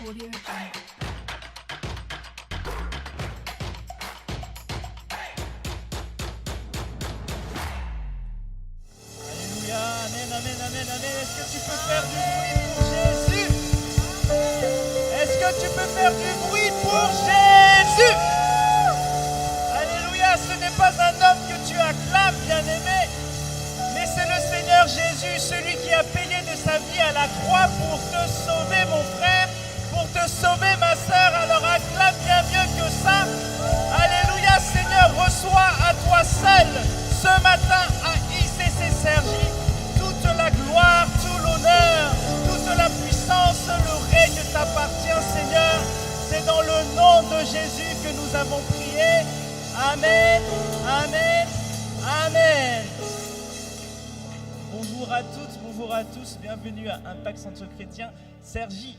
Audio Jungle. Alléluia, amen, amen, amen, amen. Est-ce que tu peux faire du bruit pour Jésus? Est-ce que tu peux faire du bruit pour Jésus? Alléluia, ce n'est pas un homme que tu acclames, bien-aimé, mais c'est le Seigneur Jésus, celui qui a payé de sa vie à la croix pour te sauver, mon frère, pour te sauver, ma sœur. Alors acclame bien mieux que ça. Alléluia, Seigneur, reçois à toi seul ce matin à ICC Cergy toute la gloire, tout l'honneur, toute la puissance, le règne t'appartient, Seigneur. C'est dans le nom de Jésus que nous avons prié. Amen, amen, amen. Bonjour à toutes, bonjour à tous, bienvenue à Impact Centre Chrétien Cergy.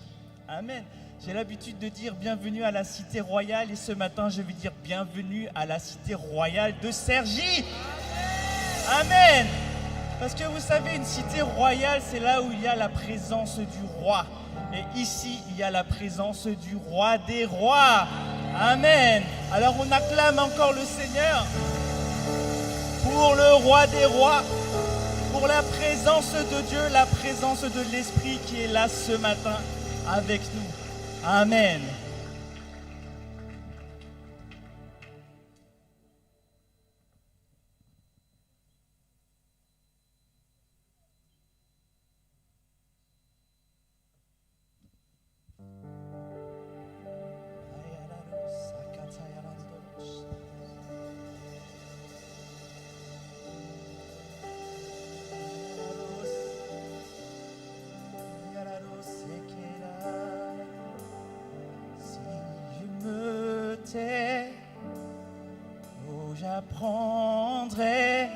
Amen. J'ai l'habitude de dire bienvenue à la cité royale et ce matin je vais dire bienvenue à la cité royale de Cergy. Amen. Parce que vous savez, une cité royale, c'est là où il y a la présence du roi. Et ici, il y a la présence du roi des rois. Amen. Alors on acclame encore le Seigneur pour le roi des rois, pour la présence de Dieu, la présence de l'Esprit qui est là ce matin avec nous. Amen. Oh, j'apprendrai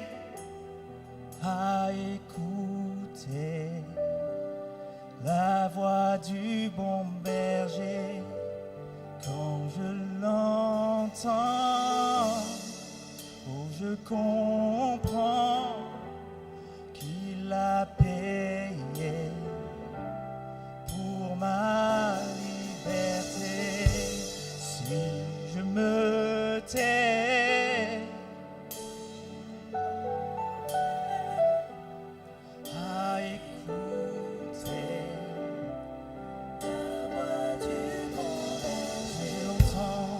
à écouter la voix du bon berger quand je l'entends. Oh, je comprends qu'il a payé pour ma liberté. Si je me tais à écouter la voix du bon berger,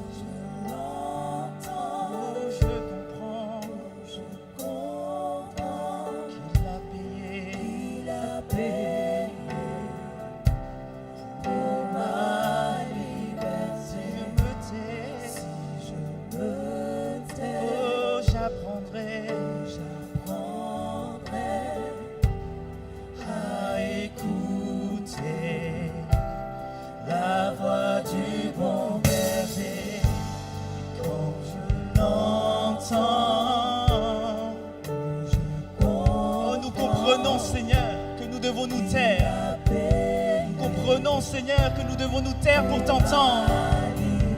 je l'entends, oh, je comprends qu'il a payé pour ma liberté. Si je me tais, oh, j'apprendrai à écouter la voix du bon berger. Quand je l'entends, oh, nous comprenons, Seigneur, que nous devons nous taire. Nous comprenons, Seigneur, que nous devons nous taire pour t'entendre.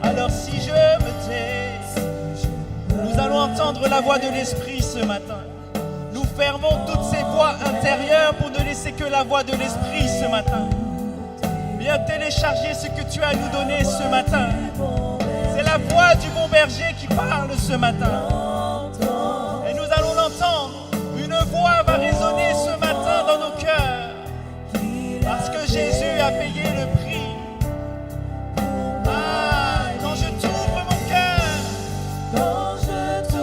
Alors si je me tais, nous allons entendre la voix de l'Esprit ce matin. Nous fermons toutes ces voix intérieures pour ne laisser que la voix de l'Esprit ce matin. Viens télécharger ce que tu as à nous donner ce matin. C'est la voix du bon berger qui parle ce matin. Et nous allons l'entendre. Une voix va résonner ce matin dans nos cœurs. Parce que Jésus a payé le prix. Ah, quand je t'ouvre mon cœur, je te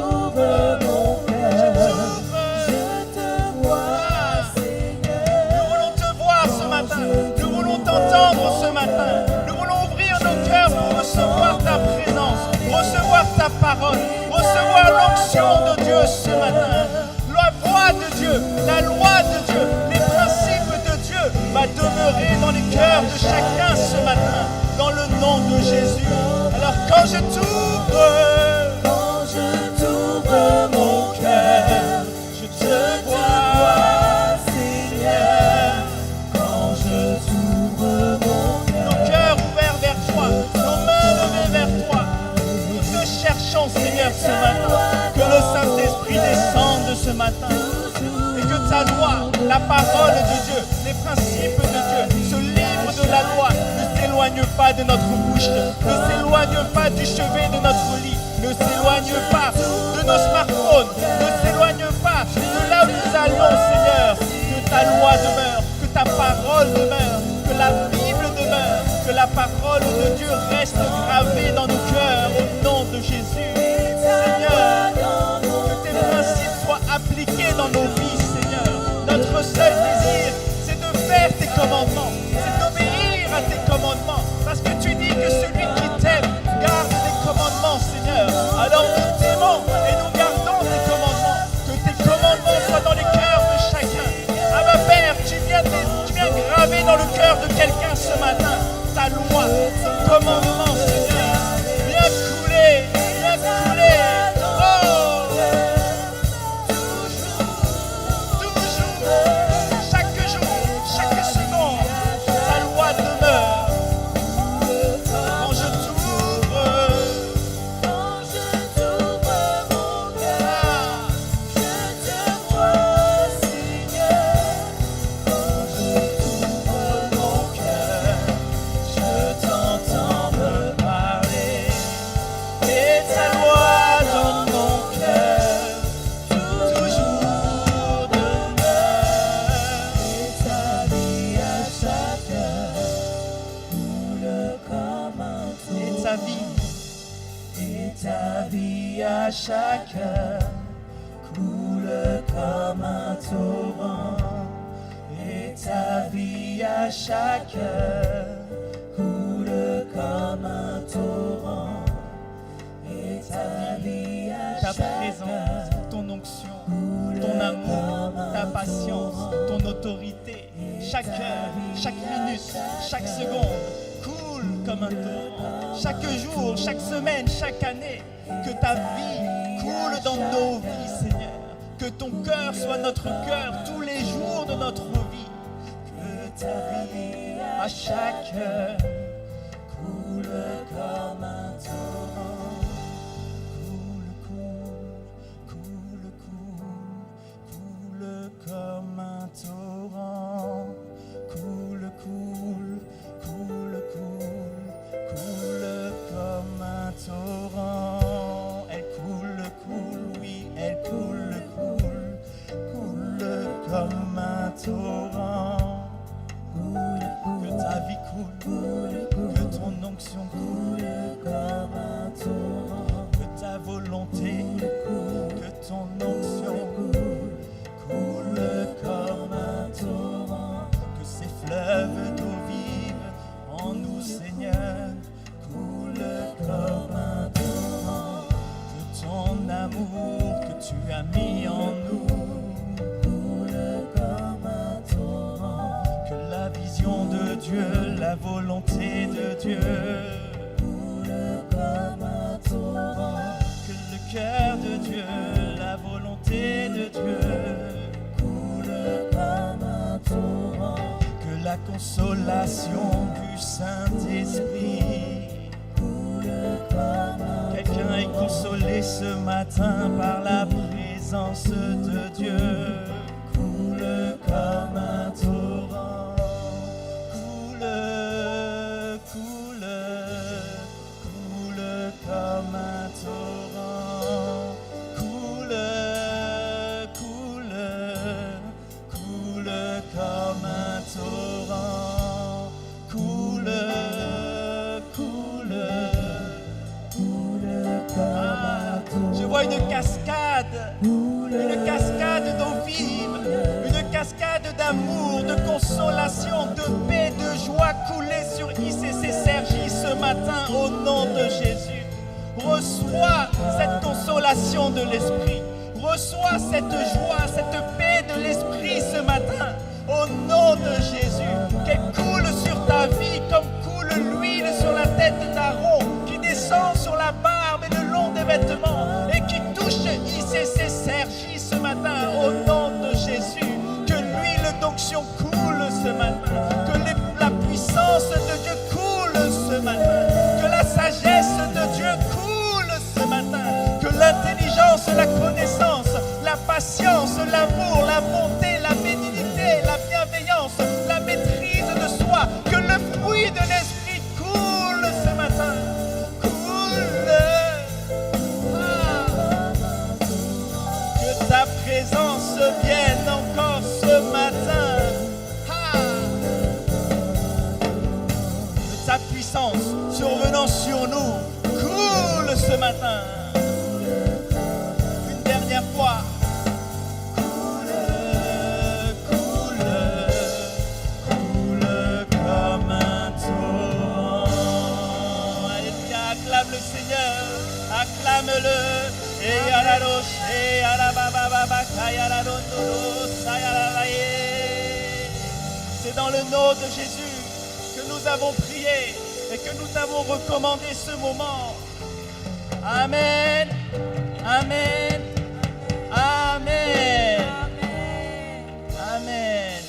vois, Seigneur. Nous voulons te voir ce matin. Nous voulons t'entendre ce matin. Nous voulons ouvrir nos cœurs pour recevoir ta présence, recevoir ta parole, recevoir l'onction de Dieu ce matin. La voix de Dieu, la loi de Dieu, les principes de Dieu va demeurer dans les cœurs de chacun ce matin, dans le nom de Jésus. Alors quand je t'ouvre mon cœur, je te vois, Seigneur. Quand je t'ouvre mon cœur, nos cœurs ouverts vers toi, nos mains levées vers toi, nous te cherchons, Seigneur, ce matin. Que le Saint-Esprit descende ce matin et que ta loi, la parole de Dieu, les principes de Dieu, ce livre de la loi, s'éloigne pas de notre bouche, ne s'éloigne pas du chevet de notre lit, ne s'éloigne pas de nos smartphones, ne s'éloigne pas de là où nous allons, Seigneur. Que ta loi demeure, que ta parole demeure, que la Bible demeure, que la parole de Dieu reste gravée dans nos cœurs au nom de Jésus. Seigneur, que tes principes soient appliqués dans nos vies, Seigneur. Notre seul désir, c'est de faire tes commandements, c'est d'obéir à tes commandements, parce que tu dis que celui qui t'aime garde tes commandements, Seigneur. Alors nous t'aimons et nous gardons tes commandements, que tes commandements soient dans les cœurs de chacun. Ah ma Père, tu viens graver dans le cœur de quelqu'un ce matin ta loi, ton commandement, Seigneur. Viens couler, viens couler. Oh! Toujours, chaque jour, chaque seconde, ta loi demeure. Quand je t'ouvre mon cœur, je te vois, Seigneur. Quand je t'ouvre mon cœur, je t'entends me parler. Et ta loi dans mon cœur, toujours demeure. Et ta vie à chaque heure coule comme un torrent. Et ta vie à chaque heure coule comme un torrent. Et ta vie à chaque heure coule comme un torrent. Et ta vie à chaque heure. Ta présence, ton onction, ton amour, ta patience, ton autorité, chaque heure, chaque minute, chaque seconde coule comme un torrent. Chaque jour, chaque semaine, chaque année, que ta vie coule dans nos vies, Seigneur. Que ton cœur soit notre cœur tous les jours de notre vie. Que ta vie à chaque heure coule comme un torrent. Coule, coule comme un torrent. Coule comme un torrent. Elle coule, oui, elle coule comme un torrent. Que ta vie coule, que ton onction coule comme un torrent. Que ta volonté que ton onction coule comme un torrent. Que ces fleuves d'eau vive en nous, Seigneur, coule comme un torrent. Que ton amour que tu as mis en nous coule comme un torrent. Que la vision de Dieu, la volonté de Dieu coule comme un torrent. Que le cœur de Dieu, la volonté de Dieu coule comme un torrent. Que la consolation du Saint-Esprit coule comme un torrent. Quelqu'un est consolé ce matin par la présence de Dieu. Coule comme un torrent. Coule comme un torrent. Coule comme un torrent. Coule comme un torrent. Je vois une cascade d'eau vive, une cascade d'amour, de consolation, de paix, de joie couler sur ICC Cergy ce matin au nom de Jésus. Reçois cette consolation de l'Esprit, reçois cette joie, cette paix de l'Esprit ce matin au nom de Jésus. Qu'elle coule sur ta vie comme coule l'huile sur la tête d'Aaron, qui descend sur la barbe et le long des vêtements et qui touche ICC Cergy ce matin au nom de Jésus. Que l'huile d'onction coule ce matin, que la puissance de Dieu coule ce matin, que la sagesse de Dieu coule ce matin, que l'intelligence, la connaissance, la patience, l'amour, la bonté, la bénignité, la bienveillance, la maîtrise de soi, que le fruit de l'Esprit coule Une dernière fois. Coule, coule, coule comme un torrent. Alléluia, acclame le Seigneur, acclame-le. Et à la roche, et à la baba, kaya la dondolo, saya la laye. C'est dans le nom de Jésus que nous avons prié et que nous t'avons recommandé ce moment. Amen. Amen. Amen. Amen.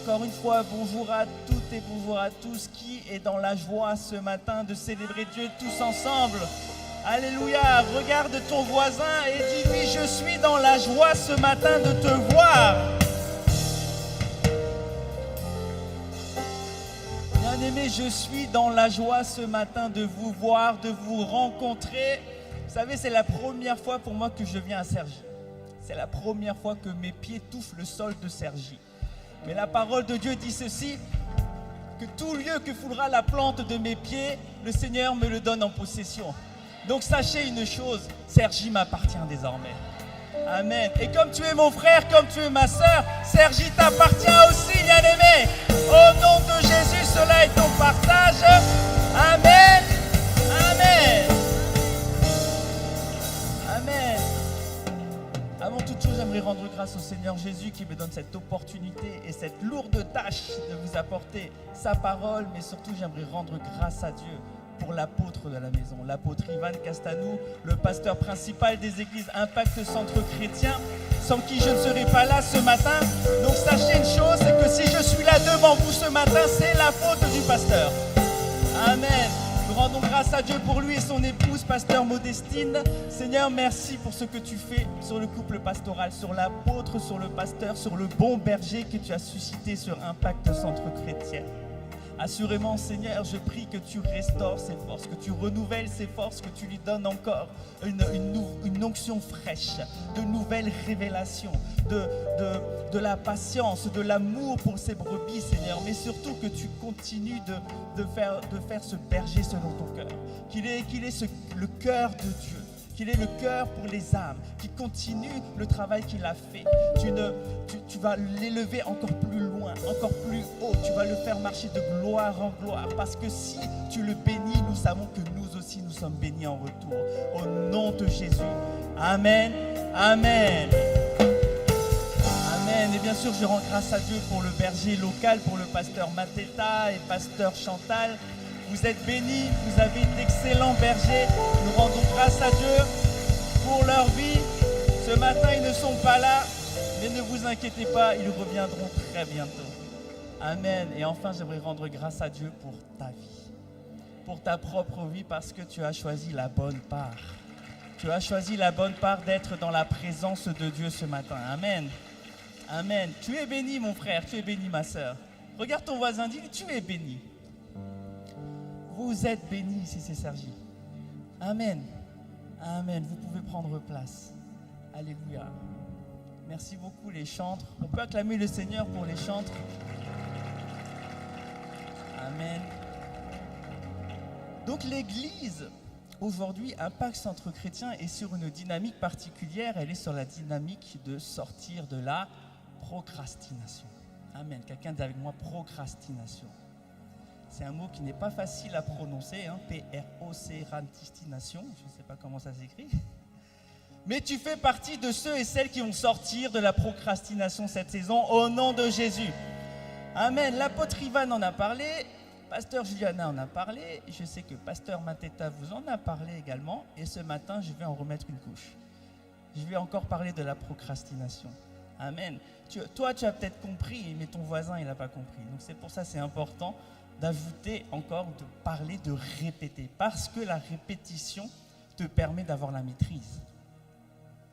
Encore une fois, bonjour à toutes et bonjour à tous. Qui est dans la joie ce matin de célébrer Dieu tous ensemble? Alléluia. Regarde ton voisin et dis-lui, je suis dans la joie ce matin de te voir. Bien-aimés, je suis dans la joie ce matin de vous voir, de vous rencontrer. Vous savez, c'est la première fois pour moi que je viens à Cergy. C'est la première fois que mes pieds touchent le sol de Cergy. Mais la parole de Dieu dit ceci, que tout lieu que foulera la plante de mes pieds, le Seigneur me le donne en possession. Donc sachez une chose, Cergy m'appartient désormais. Amen. Et comme tu es mon frère, comme tu es ma sœur, Cergy t'appartient aussi, bien-aimé. Au nom de Jésus, cela est ton partage. Amen. Amen. Amen. Avant toute chose, j'aimerais rendre grâce au Seigneur Jésus qui me donne cette opportunité et cette lourde tâche de vous apporter sa parole, mais surtout j'aimerais rendre grâce à Dieu pour l'apôtre de la maison, l'apôtre Ivan Castanou, le pasteur principal des églises Impact Centre Chrétien, sans qui je ne serais pas là ce matin. Donc sachez une chose, c'est que si je suis là devant vous ce matin, c'est la faute du pasteur. Amen. Nous rendons grâce à Dieu pour lui et son épouse, pasteur Modestine. Seigneur, merci pour ce que tu fais sur le couple pastoral, sur l'apôtre, sur le pasteur, sur le bon berger que tu as suscité sur Impact Centre Chrétien. Assurément, Seigneur, je prie que tu restaures ses forces, que tu renouvelles ses forces, que tu lui donnes encore une onction fraîche, de nouvelles révélations, de la patience, de l'amour pour ses brebis, Seigneur, mais surtout que tu continues de faire ce berger selon ton cœur, qu'il ait le cœur de Dieu, qu'il ait le cœur pour les âmes, qu'il continue le travail qu'il a fait. Tu vas l'élever encore plus loin, encore plus haut. Tu vas le faire marcher de gloire en gloire. Parce que si tu le bénis, nous savons que nous aussi, nous sommes bénis en retour. Au nom de Jésus. Amen. Amen. Amen. Et bien sûr, je rends grâce à Dieu pour le berger local, pour le pasteur Mateta et pasteur Chantal. Vous êtes bénis, vous avez d'excellents bergers. Nous rendons grâce à Dieu pour leur vie. Ce matin, ils ne sont pas là, mais ne vous inquiétez pas, ils reviendront très bientôt. Amen. Et enfin, j'aimerais rendre grâce à Dieu pour ta vie, pour ta propre vie, parce que tu as choisi la bonne part. Tu as choisi la bonne part d'être dans la présence de Dieu ce matin. Amen. Amen. Tu es béni, mon frère, tu es béni, ma sœur. Regarde ton voisin, dis-lui, tu es béni. Vous êtes bénis ici, c'est Cergy. Amen. Amen. Vous pouvez prendre place. Alléluia. Merci beaucoup les chantres. On peut acclamer le Seigneur pour les chantres. Amen. Donc l'église, aujourd'hui, Impact Centre Chrétien est sur une dynamique particulière. Elle est sur la dynamique de sortir de la procrastination. Amen. Quelqu'un dit avec moi, procrastination. C'est un mot qui n'est pas facile à prononcer, hein, P-R-O-C-rastination, je ne sais pas comment ça s'écrit. Mais tu fais partie de ceux et celles qui vont sortir de la procrastination cette saison, au nom de Jésus. Amen. L'apôtre Ivan en a parlé, pasteur Juliana en a parlé, je sais que pasteur Mateta vous en a parlé également, et ce matin, je vais en remettre une couche. Je vais encore parler de la procrastination. Amen. Toi, tu as peut-être compris, mais ton voisin, il n'a pas compris. Donc c'est pour ça que c'est important d'ajouter encore, de parler, de répéter. Parce que la répétition te permet d'avoir la maîtrise.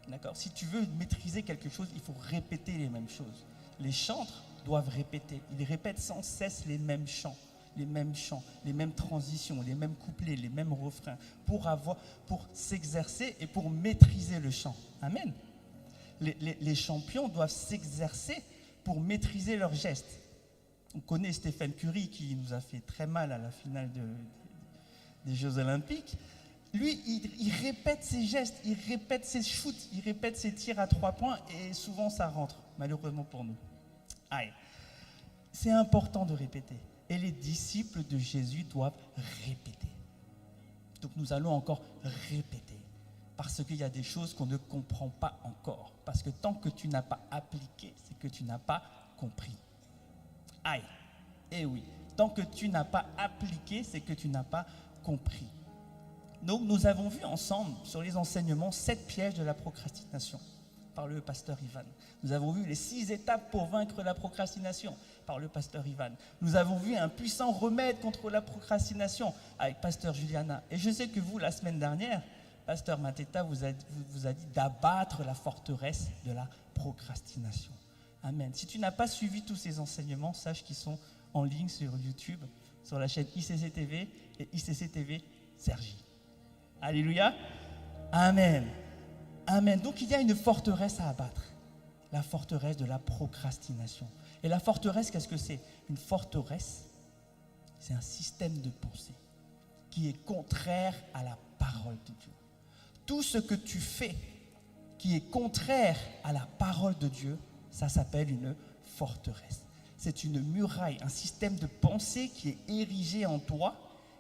D'accord ? Si tu veux maîtriser quelque chose, il faut répéter les mêmes choses. Les chantres doivent répéter. Ils répètent sans cesse les mêmes chants, les mêmes transitions, les mêmes couplets, les mêmes refrains, pour s'exercer et pour maîtriser le chant. Amen. Les champions doivent s'exercer pour maîtriser leurs gestes. On connaît Stephen Curry qui nous a fait très mal à la finale des Jeux Olympiques. Lui, il répète ses gestes, il répète ses shoots, il répète ses tirs à 3 points et souvent ça rentre, malheureusement pour nous. Aïe. C'est important de répéter. Et les disciples de Jésus doivent répéter. Donc nous allons encore répéter. Parce qu'il y a des choses qu'on ne comprend pas encore. Parce que tant que tu n'as pas appliqué, c'est que tu n'as pas compris. Aïe. Eh oui. Tant que tu n'as pas appliqué, c'est que tu n'as pas compris. Donc nous avons vu ensemble sur les enseignements 7 pièges de la procrastination par le pasteur Ivan. Nous avons vu les 6 étapes pour vaincre la procrastination par le pasteur Ivan. Nous avons vu un puissant remède contre la procrastination avec pasteur Juliana. Et je sais que vous, la semaine dernière, pasteur Mateta vous a dit d'abattre la forteresse de la procrastination. Amen. Si tu n'as pas suivi tous ces enseignements, sache qu'ils sont en ligne sur YouTube, sur la chaîne ICC TV et ICC TV Sergi. Alléluia. Amen. Amen. Donc il y a une forteresse à abattre. La forteresse de la procrastination. Et la forteresse, qu'est-ce que c'est? Une forteresse, c'est un système de pensée qui est contraire à la parole de Dieu. Tout ce que tu fais qui est contraire à la parole de Dieu, ça s'appelle une forteresse. C'est une muraille, un système de pensée qui est érigé en toi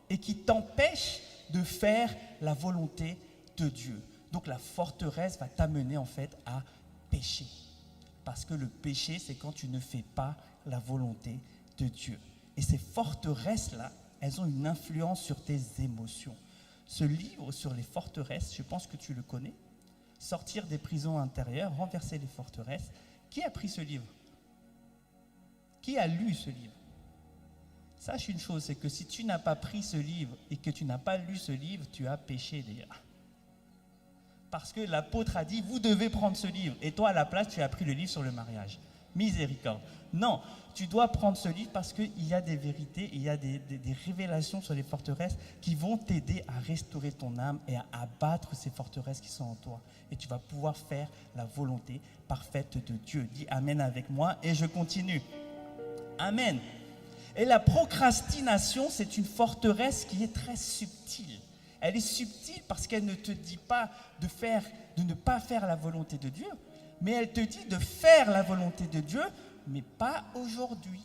et qui t'empêche de faire la volonté de Dieu. Donc la forteresse va t'amener en fait à pécher. Parce que le péché, c'est quand tu ne fais pas la volonté de Dieu. Et ces forteresses-là, elles ont une influence sur tes émotions. Ce livre sur les forteresses, je pense que tu le connais. Sortir des prisons intérieures, renverser les forteresses. Qui a pris ce livre? Qui a lu ce livre? Sache une chose, c'est que si tu n'as pas pris ce livre et que tu n'as pas lu ce livre, tu as péché déjà. Parce que l'apôtre a dit, vous devez prendre ce livre. Et toi, à la place, tu as pris le livre sur le mariage. Miséricorde. Non, tu dois prendre ce livre parce qu'il y a des vérités, il y a des révélations sur les forteresses qui vont t'aider à restaurer ton âme et à abattre ces forteresses qui sont en toi. Et tu vas pouvoir faire la volonté parfaite de Dieu. Dis Amen avec moi et je continue. Amen. Et la procrastination, c'est une forteresse qui est très subtile. Elle est subtile parce qu'elle ne te dit pas de ne pas faire la volonté de Dieu, mais elle te dit de faire la volonté de Dieu, mais pas aujourd'hui.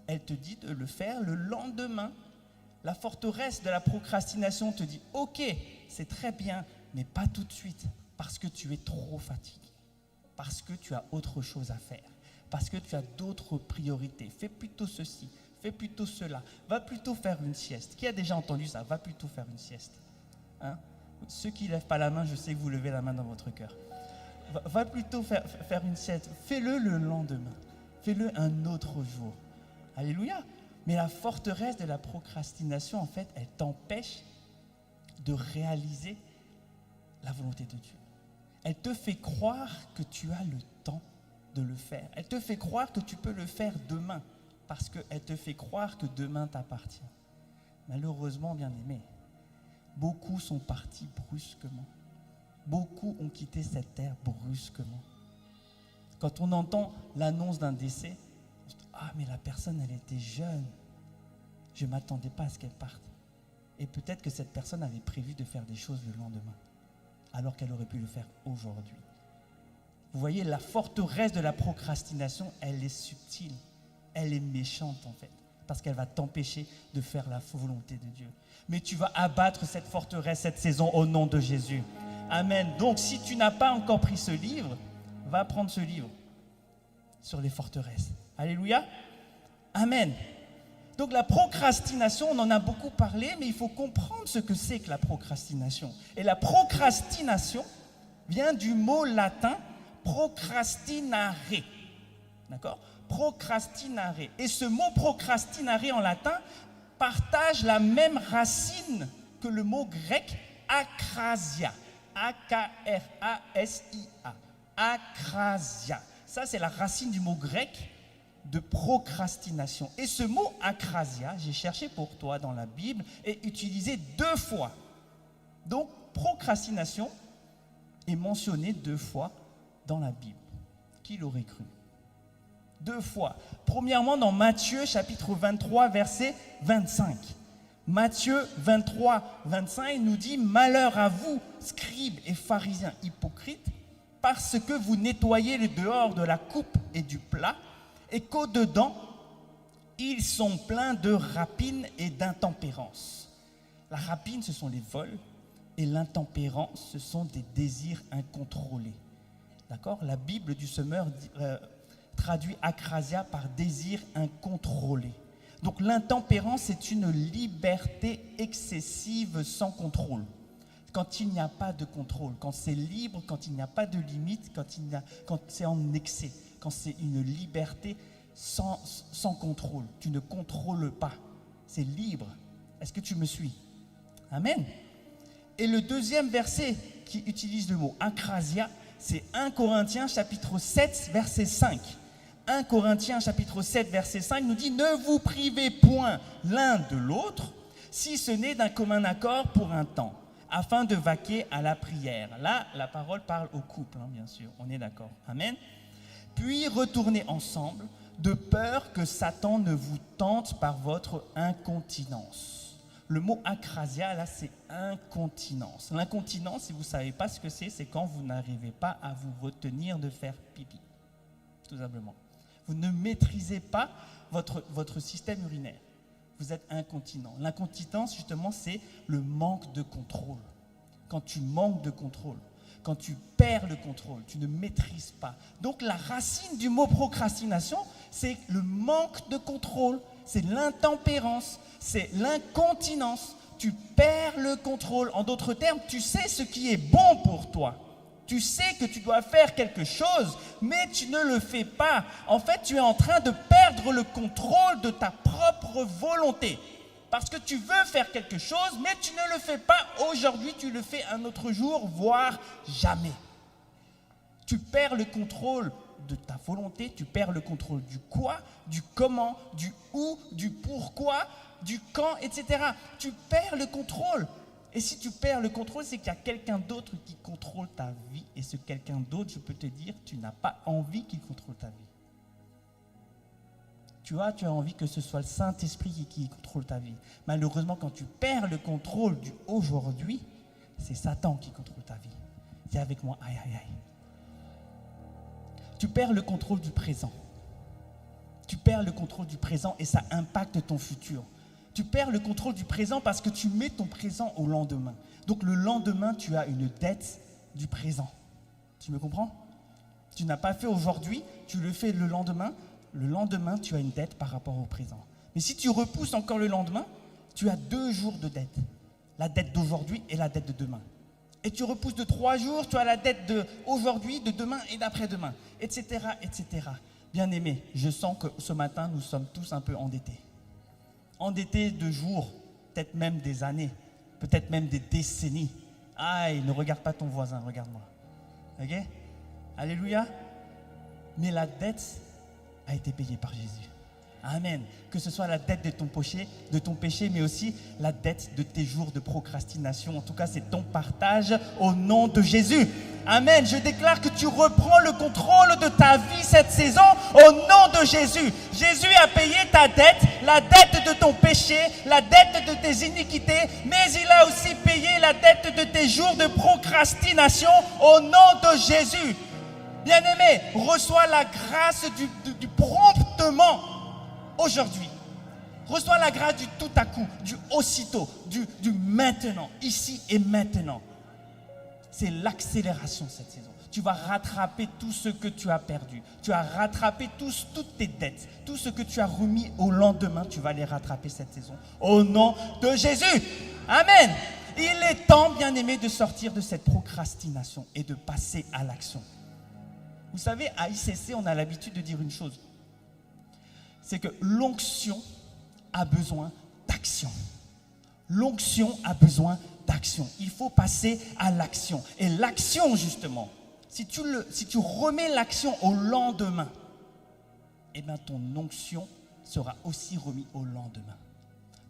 Elle te dit de le faire le lendemain. La forteresse de la procrastination te dit, ok, c'est très bien, mais pas tout de suite, parce que tu es trop fatigué, parce que tu as autre chose à faire, parce que tu as d'autres priorités. Fais plutôt ceci. Fais plutôt cela. Va plutôt faire une sieste. Qui a déjà entendu ça? Va plutôt faire une sieste. Hein? Ceux qui ne lèvent pas la main, je sais que vous levez la main dans votre cœur. Va plutôt faire une sieste. Fais-le le lendemain. Fais-le un autre jour. Alléluia. Mais la forteresse de la procrastination, en fait, elle t'empêche de réaliser la volonté de Dieu. Elle te fait croire que tu as le temps de le faire. Elle te fait croire que tu peux le faire demain. Parce qu'elle te fait croire que demain t'appartient. Malheureusement, bien-aimés, beaucoup sont partis brusquement. Beaucoup ont quitté cette terre brusquement. Quand on entend l'annonce d'un décès, on se dit, ah mais la personne elle était jeune. Je ne m'attendais pas à ce qu'elle parte. Et peut-être que cette personne avait prévu de faire des choses le lendemain, alors qu'elle aurait pu le faire aujourd'hui. Vous voyez, la forteresse de la procrastination, elle est subtile. Elle est méchante en fait, parce qu'elle va t'empêcher de faire la volonté de Dieu. Mais tu vas abattre cette forteresse cette saison au nom de Jésus. Amen. Donc si tu n'as pas encore pris ce livre, va prendre ce livre sur les forteresses. Alléluia. Amen. Donc la procrastination, on en a beaucoup parlé, mais il faut comprendre ce que c'est que la procrastination. Et la procrastination vient du mot latin procrastinare. D'accord? Procrastinare. Et ce mot procrastinare en latin partage la même racine que le mot grec akrasia. A-K-R-A-S-I-A. Akrasia. Ça, c'est la racine du mot grec de procrastination. Et ce mot akrasia, j'ai cherché pour toi dans la Bible, est utilisé 2 fois. Donc, procrastination est mentionné 2 fois dans la Bible. Qui l'aurait cru? 2 fois. Premièrement, dans Matthieu, chapitre 23, verset 25. Matthieu 23, 25 nous dit « Malheur à vous, scribes et pharisiens hypocrites, parce que vous nettoyez le dehors de la coupe et du plat, et qu'au-dedans, ils sont pleins de rapine et d'intempérance. » La rapine, ce sont les vols, et l'intempérance, ce sont des désirs incontrôlés. D'accord ? La Bible du semeur traduit akrasia par désir incontrôlé. Donc l'intempérance, c'est une liberté excessive sans contrôle. Quand il n'y a pas de contrôle, quand c'est libre, quand il n'y a pas de limite, quand c'est en excès, quand c'est une liberté sans contrôle. Tu ne contrôles pas, c'est libre. Est-ce que tu me suis ? Amen. Et le deuxième verset qui utilise le mot akrasia, c'est 1 Corinthiens chapitre 7, verset 5. 1 Corinthiens chapitre 7, verset 5 nous dit « Ne vous privez point l'un de l'autre, si ce n'est d'un commun accord pour un temps, afin de vaquer à la prière. » Là, la parole parle au couple, bien sûr, on est d'accord. Amen. « Puis retournez ensemble, de peur que Satan ne vous tente par votre incontinence. » Le mot akrasia, là, c'est incontinence. L'incontinence, si vous ne savez pas ce que c'est quand vous n'arrivez pas à vous retenir de faire pipi, tout simplement. Vous ne maîtrisez pas votre système urinaire. Vous êtes incontinent. L'incontinence, justement, c'est le manque de contrôle. Quand tu manques de contrôle, quand tu perds le contrôle, tu ne maîtrises pas. Donc, la racine du mot procrastination, c'est le manque de contrôle, c'est l'intempérance, c'est l'incontinence. Tu perds le contrôle. En d'autres termes, tu sais ce qui est bon pour toi. Tu sais que tu dois faire quelque chose, mais tu ne le fais pas. En fait, tu es en train de perdre le contrôle de ta propre volonté. Parce que tu veux faire quelque chose, mais tu ne le fais pas aujourd'hui, tu le fais un autre jour, voire jamais. Tu perds le contrôle de ta volonté, tu perds le contrôle du quoi, du comment, du où, du pourquoi, du quand, etc. Tu perds le contrôle. Et si tu perds le contrôle, c'est qu'il y a quelqu'un d'autre qui contrôle ta vie. Et ce quelqu'un d'autre, je peux te dire, tu n'as pas envie qu'il contrôle ta vie. Tu as envie que ce soit le Saint-Esprit qui contrôle ta vie. Malheureusement, quand tu perds le contrôle du aujourd'hui, c'est Satan qui contrôle ta vie. Dis avec moi, aïe, aïe, aïe. Tu perds le contrôle du présent. Tu perds le contrôle du présent et ça impacte ton futur. Tu perds le contrôle du présent parce que tu mets ton présent au lendemain. Donc le lendemain, tu as une dette du présent. Tu me comprends ? Tu n'as pas fait aujourd'hui, tu le fais le lendemain. Le lendemain, tu as une dette par rapport au présent. Mais si tu repousses encore le lendemain, tu as 2 jours de dette. La dette d'aujourd'hui et la dette de demain. Et tu repousses de 3 jours, tu as la dette d'aujourd'hui, de demain et d'après-demain, etc., etc. Bien-aimés, je sens que ce matin, nous sommes tous un peu endettés. Endettés de jours, peut-être même des années, peut-être même des décennies. Aïe, ne regarde pas ton voisin, regarde-moi. Ok ? Alléluia. Mais la dette a été payée par Jésus. Amen. Que ce soit la dette de ton péché, mais aussi la dette de tes jours de procrastination. En tout cas, c'est ton partage au nom de Jésus. Amen. Je déclare que tu reprends le contrôle de ta vie cette saison au nom de Jésus. Jésus a payé ta dette, la dette de ton péché, la dette de tes iniquités, mais il a aussi payé la dette de tes jours de procrastination au nom de Jésus. Bien-aimé, reçois la grâce du promptement aujourd'hui. Reçois la grâce du tout à coup, du aussitôt, du maintenant, ici et maintenant. C'est l'accélération cette saison. Tu vas rattraper tout ce que tu as perdu. Tu as rattrapé toutes tes dettes. Tout ce que tu as remis au lendemain, tu vas les rattraper cette saison. Au nom de Jésus. Amen. Il est temps, bien-aimé, de sortir de cette procrastination et de passer à l'action. Vous savez, à ICC, on a l'habitude de dire une chose. C'est que l'onction a besoin d'action. L'onction a besoin d'action. Il faut passer à l'action. Et l'action, justement, si tu remets l'action au lendemain, eh bien ton onction sera aussi remise au lendemain.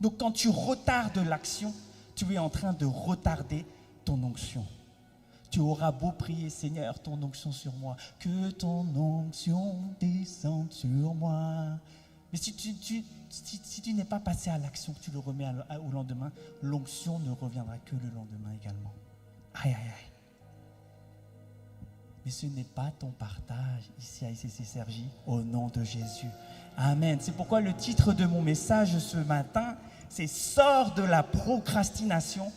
Donc quand tu retardes l'action, tu es en train de retarder ton onction. Tu auras beau prier, Seigneur, ton onction sur moi, que ton onction descende sur moi. Mais si tu n'es pas passé à l'action, que tu le remets au lendemain, l'onction ne reviendra que le lendemain également. Aïe, aïe, aïe. Mais ce n'est pas ton partage ici à ICC Cergy, au nom de Jésus. Amen. C'est pourquoi le titre de mon message ce matin, c'est « Sors de la procrastination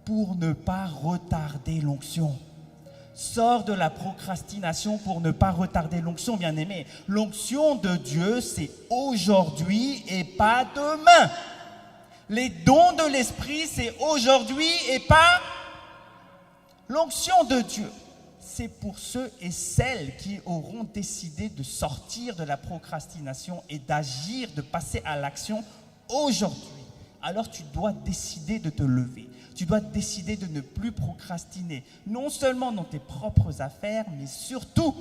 pour ne pas retarder l'onction ». Sors de la procrastination pour ne pas retarder l'onction, bien-aimé. L'onction de Dieu, c'est aujourd'hui et pas demain. Les dons de l'Esprit, c'est aujourd'hui et pas... L'onction de Dieu, c'est pour ceux et celles qui auront décidé de sortir de la procrastination et d'agir, de passer à l'action aujourd'hui. Alors tu dois décider de te lever. Tu dois décider de ne plus procrastiner, non seulement dans tes propres affaires, mais surtout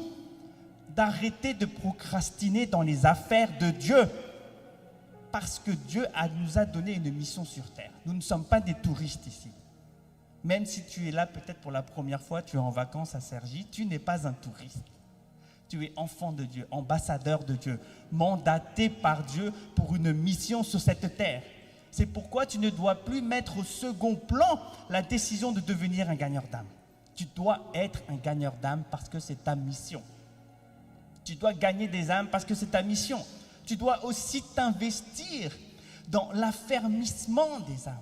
d'arrêter de procrastiner dans les affaires de Dieu. Parce que Dieu nous a donné une mission sur terre. Nous ne sommes pas des touristes ici. Même si tu es là peut-être pour la première fois, tu es en vacances à Cergy, tu n'es pas un touriste. Tu es enfant de Dieu, ambassadeur de Dieu, mandaté par Dieu pour une mission sur cette terre. C'est pourquoi tu ne dois plus mettre au second plan la décision de devenir un gagneur d'âme. Tu dois être un gagneur d'âme parce que c'est ta mission. Tu dois gagner des âmes parce que c'est ta mission. Tu dois aussi t'investir dans l'affermissement des âmes.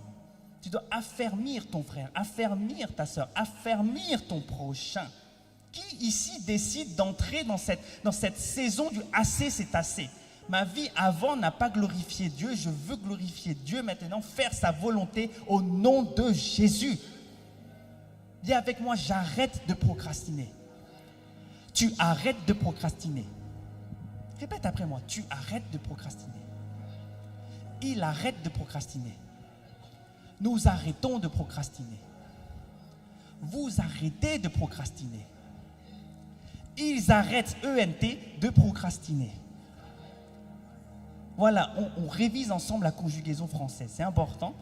Tu dois affermir ton frère, affermir ta soeur, affermir ton prochain. Qui ici décide d'entrer dans cette saison du assez, c'est assez? Ma vie avant n'a pas glorifié Dieu, je veux glorifier Dieu maintenant, faire sa volonté au nom de Jésus. Dis avec moi, j'arrête de procrastiner. Tu arrêtes de procrastiner. Répète après moi, tu arrêtes de procrastiner. Il arrête de procrastiner. Nous arrêtons de procrastiner. Vous arrêtez de procrastiner. Ils arrêtent, ENT, de procrastiner. Voilà, on révise ensemble la conjugaison française. C'est important.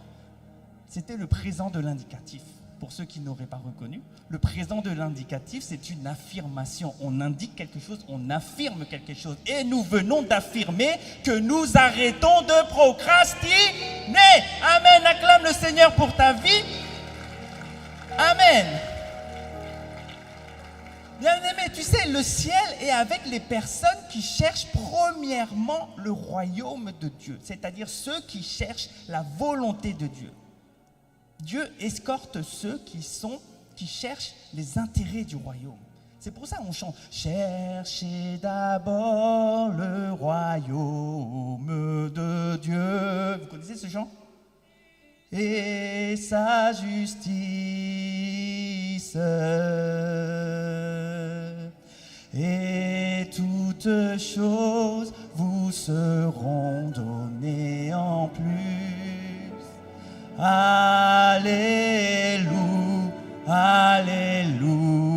C'était le présent de l'indicatif. Pour ceux qui n'auraient pas reconnu, le présent de l'indicatif, c'est une affirmation. On indique quelque chose, on affirme quelque chose. Et nous venons d'affirmer que nous arrêtons de procrastiner. Amen. Acclame le Seigneur pour ta vie. Amen. Bien-aimé, tu sais, le ciel est avec les personnes qui cherchent premièrement le royaume de Dieu, c'est-à-dire ceux qui cherchent la volonté de Dieu. Dieu escorte ceux qui cherchent les intérêts du royaume. C'est pour ça qu'on chante « Cherchez d'abord le royaume de Dieu ». Vous connaissez ce chant? Et sa justice, et toutes choses vous seront données en plus. Alléluia, alléluia.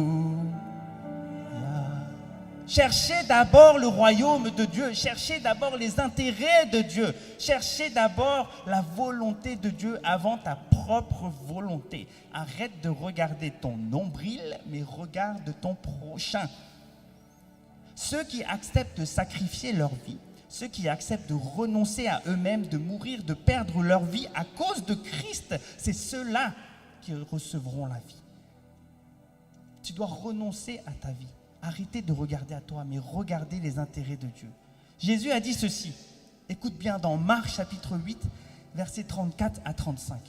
Cherchez d'abord le royaume de Dieu, cherchez d'abord les intérêts de Dieu, cherchez d'abord la volonté de Dieu avant ta propre volonté. Arrête de regarder ton nombril, mais regarde ton prochain. Ceux qui acceptent de sacrifier leur vie, ceux qui acceptent de renoncer à eux-mêmes, de mourir, de perdre leur vie à cause de Christ, c'est ceux-là qui recevront la vie. Tu dois renoncer à ta vie. Arrêtez de regarder à toi, mais regardez les intérêts de Dieu. Jésus a dit ceci. Écoute bien dans Marc chapitre 8, versets 34 à 35.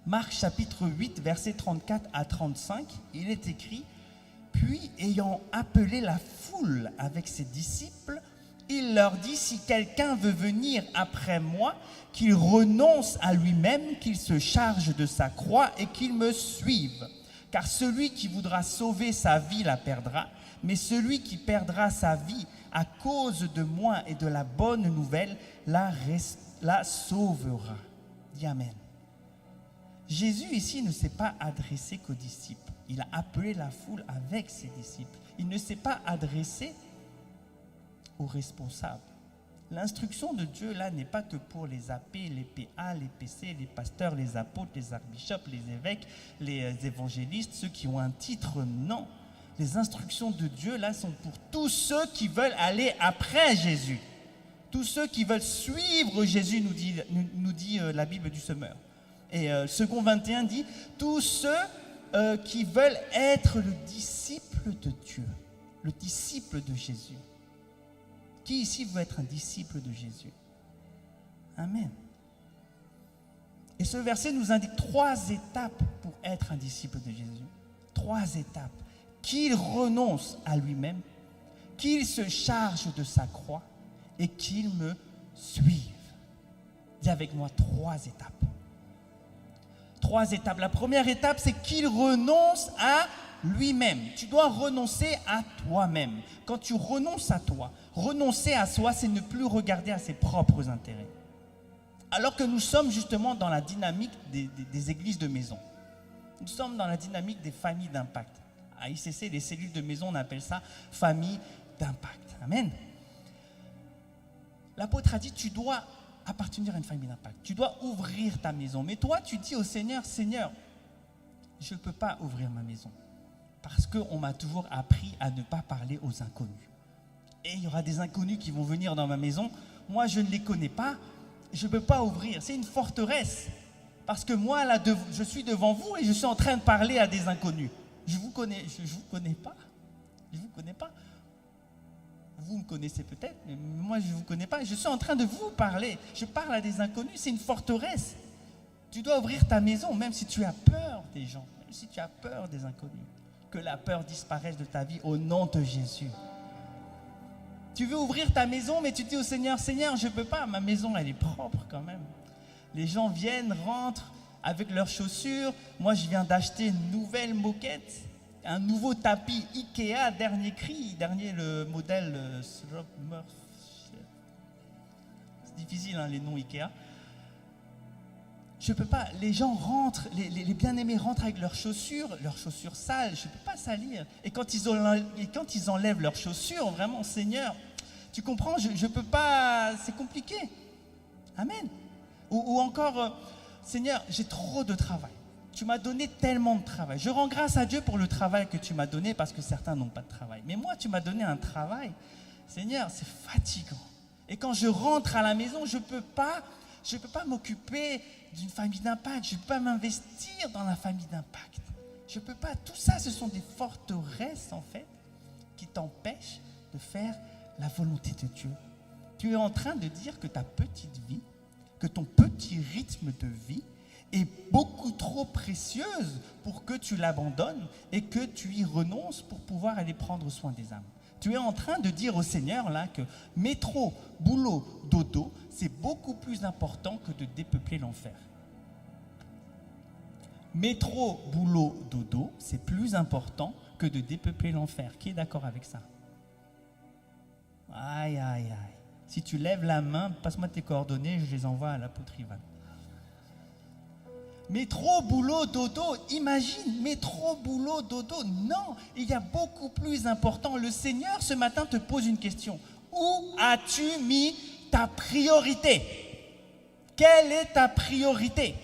Marc chapitre 8, versets 34 à 35, il est écrit « Puis, ayant appelé la foule avec ses disciples, il leur dit, si quelqu'un veut venir après moi, qu'il renonce à lui-même, qu'il se charge de sa croix et qu'il me suive. Car celui qui voudra sauver sa vie la perdra, mais celui qui perdra sa vie à cause de moi et de la bonne nouvelle la sauvera. » Dis Amen. Jésus ici ne s'est pas adressé qu'aux disciples. Il a appelé la foule avec ses disciples. Il ne s'est pas adressé aux responsables. L'instruction de Dieu là n'est pas que pour les AP, les PA, les PC, les pasteurs, les apôtres, les archbishops, les évêques, les évangélistes, ceux qui ont un titre, non. Les instructions de Dieu là sont pour tous ceux qui veulent aller après Jésus. Tous ceux qui veulent suivre Jésus, nous dit la Bible du Semeur. Et second 21 dit, tous ceux qui veulent être le disciple de Dieu, le disciple de Jésus. Qui ici veut être un disciple de Jésus? Amen. Et ce verset nous indique 3 étapes pour être un disciple de Jésus. 3 étapes. Qu'il renonce à lui-même, qu'il se charge de sa croix et qu'il me suive. Dis avec moi 3 étapes. 3 étapes. La première étape, c'est qu'il renonce à lui-même. Tu dois renoncer à toi-même. Quand tu renonces à toi, renoncer à soi, c'est ne plus regarder à ses propres intérêts. Alors que nous sommes justement dans la dynamique des églises de maison. Nous sommes dans la dynamique des familles d'impact. À ICC, les cellules de maison, on appelle ça famille d'impact. Amen. L'apôtre a dit, tu dois appartenir à une famille d'impact. Tu dois ouvrir ta maison. Mais toi, tu dis au Seigneur, Seigneur, je ne peux pas ouvrir ma maison. Parce qu'on m'a toujours appris à ne pas parler aux inconnus. Et il y aura des inconnus qui vont venir dans ma maison. Moi, je ne les connais pas. Je ne peux pas ouvrir. C'est une forteresse. Parce que moi, là, je suis devant vous et je suis en train de parler à des inconnus. Je ne vous connais pas. Je vous connais pas. Vous me connaissez peut-être, mais moi, je ne vous connais pas. Je suis en train de vous parler. Je parle à des inconnus. C'est une forteresse. Tu dois ouvrir ta maison, même si tu as peur des gens, même si tu as peur des inconnus. Que la peur disparaisse de ta vie au nom de Jésus. Tu veux ouvrir ta maison, mais tu dis au Seigneur, Seigneur, je ne peux pas, ma maison, elle est propre quand même. Les gens viennent, rentrent avec leurs chaussures. Moi, je viens d'acheter une nouvelle moquette, un nouveau tapis Ikea, dernier cri, le modèle Slop-Murph. C'est difficile, hein, les noms Ikea. Je ne peux pas, les gens rentrent, les bien-aimés rentrent avec leurs chaussures sales, je ne peux pas salir. Et quand ils enlèvent leurs chaussures, vraiment, Seigneur, tu comprends, je ne peux pas, c'est compliqué. Amen. Ou encore, Seigneur, j'ai trop de travail. Tu m'as donné tellement de travail. Je rends grâce à Dieu pour le travail que tu m'as donné parce que certains n'ont pas de travail. Mais moi, tu m'as donné un travail. Seigneur, c'est fatigant. Et quand je rentre à la maison, je ne peux pas m'occuper d'une famille d'impact. Je ne peux pas m'investir dans la famille d'impact. Je ne peux pas. Tout ça, ce sont des forteresses, en fait, qui t'empêchent de faire la volonté de Dieu. Tu es en train de dire que ta petite vie, que ton petit rythme de vie est beaucoup trop précieuse pour que tu l'abandonnes et que tu y renonces pour pouvoir aller prendre soin des âmes. Tu es en train de dire au Seigneur là que métro, boulot, dodo, c'est beaucoup plus important que de dépeupler l'enfer. Métro, boulot, dodo, c'est plus important que de dépeupler l'enfer. Qui est d'accord avec ça? Aïe, aïe, aïe. Si tu lèves la main, passe-moi tes coordonnées, je les envoie à l'apôtre Ivan. Métro, boulot, dodo, imagine, métro, boulot, dodo. Non, il y a beaucoup plus important. Le Seigneur, ce matin, te pose une question. Où as-tu mis ta priorité? Quelle est ta priorité?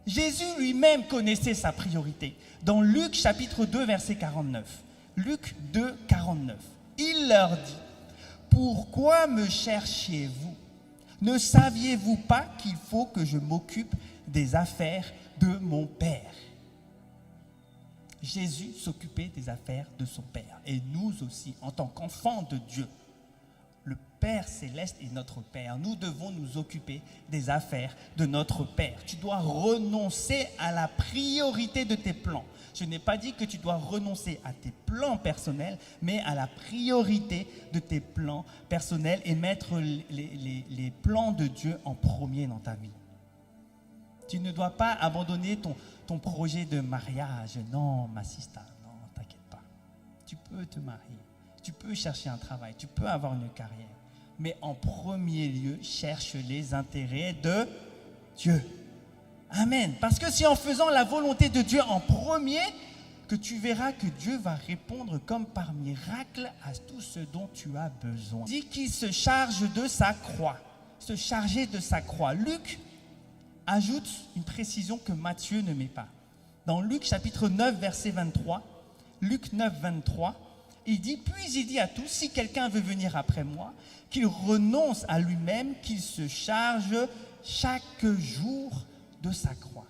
Jésus lui-même connaissait sa priorité. Dans Luc chapitre 2, verset 49. Luc 2, 49. Il leur dit, « Pourquoi me cherchiez-vous? Ne saviez-vous pas qu'il faut que je m'occupe des affaires de mon Père? » Jésus s'occupait des affaires de son Père. Et nous aussi, en tant qu'enfants de Dieu, le Père céleste est notre Père. Nous devons nous occuper des affaires de notre Père. Tu dois renoncer à la priorité de tes plans. Je n'ai pas dit que tu dois renoncer à tes plans personnels, mais à la priorité de tes plans personnels et mettre les plans de Dieu en premier dans ta vie. Tu ne dois pas abandonner ton projet de mariage. Non, ma sister, non, t'inquiète pas. Tu peux te marier, tu peux chercher un travail, tu peux avoir une carrière. Mais en premier lieu, cherche les intérêts de Dieu. Amen. Parce que c'est en faisant la volonté de Dieu en premier que tu verras que Dieu va répondre comme par miracle à tout ce dont tu as besoin. Il dit qu'il se charge de sa croix. Se charger de sa croix. Luc ajoute une précision que Matthieu ne met pas. Dans Luc chapitre 9, verset 23, Luc 9, 23, Il dit, puis il dit à tous, si quelqu'un veut venir après moi, qu'il renonce à lui-même, qu'il se charge chaque jour de sa croix.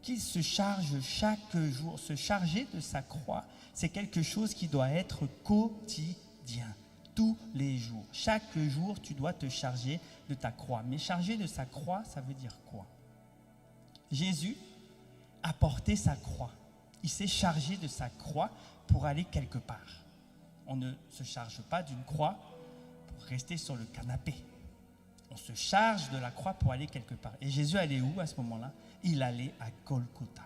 Qu'il se charge chaque jour. Se charger de sa croix, c'est quelque chose qui doit être quotidien, tous les jours. Chaque jour, tu dois te charger de ta croix. Mais charger de sa croix, ça veut dire quoi? Jésus a porté sa croix. Il s'est chargé de sa croix pour aller quelque part. On ne se charge pas d'une croix pour rester sur le canapé. On se charge de la croix pour aller quelque part. Et Jésus allait où à ce moment-là? Il allait à Golgotha.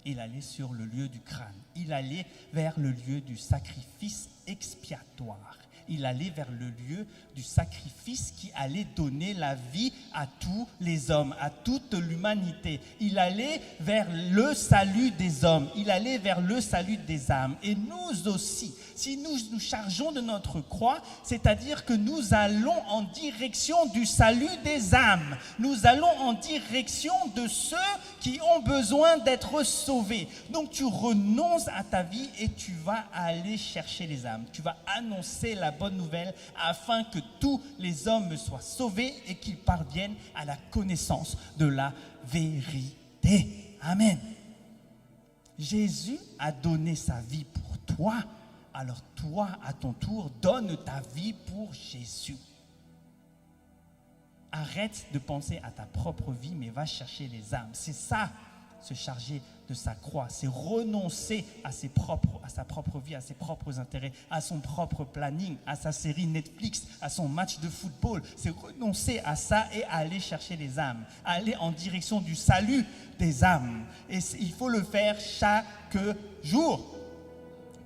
Il allait sur le lieu du crâne. Il allait vers le lieu du sacrifice expiatoire. Il allait vers le lieu du sacrifice qui allait donner la vie à tous les hommes, à toute l'humanité. Il allait vers le salut des hommes. Il allait vers le salut des âmes. Et nous aussi, si nous nous chargeons de notre croix, c'est-à-dire que nous allons en direction du salut des âmes. Nous allons en direction de ceux qui ont besoin d'être sauvés. Donc tu renonces à ta vie et tu vas aller chercher les âmes. Tu vas annoncer la bonne nouvelle afin que tous les hommes soient sauvés et qu'ils parviennent à la connaissance de la vérité. Amen. Jésus a donné sa vie pour toi, alors toi, à ton tour, donne ta vie pour Jésus. Arrête de penser à ta propre vie, mais va chercher les âmes. C'est ça, se charger de sa croix. C'est renoncer à sa propre vie, à ses propres intérêts, à son propre planning, à sa série Netflix, à son match de football. C'est renoncer à ça et aller chercher les âmes. Aller en direction du salut des âmes. Et il faut le faire chaque jour.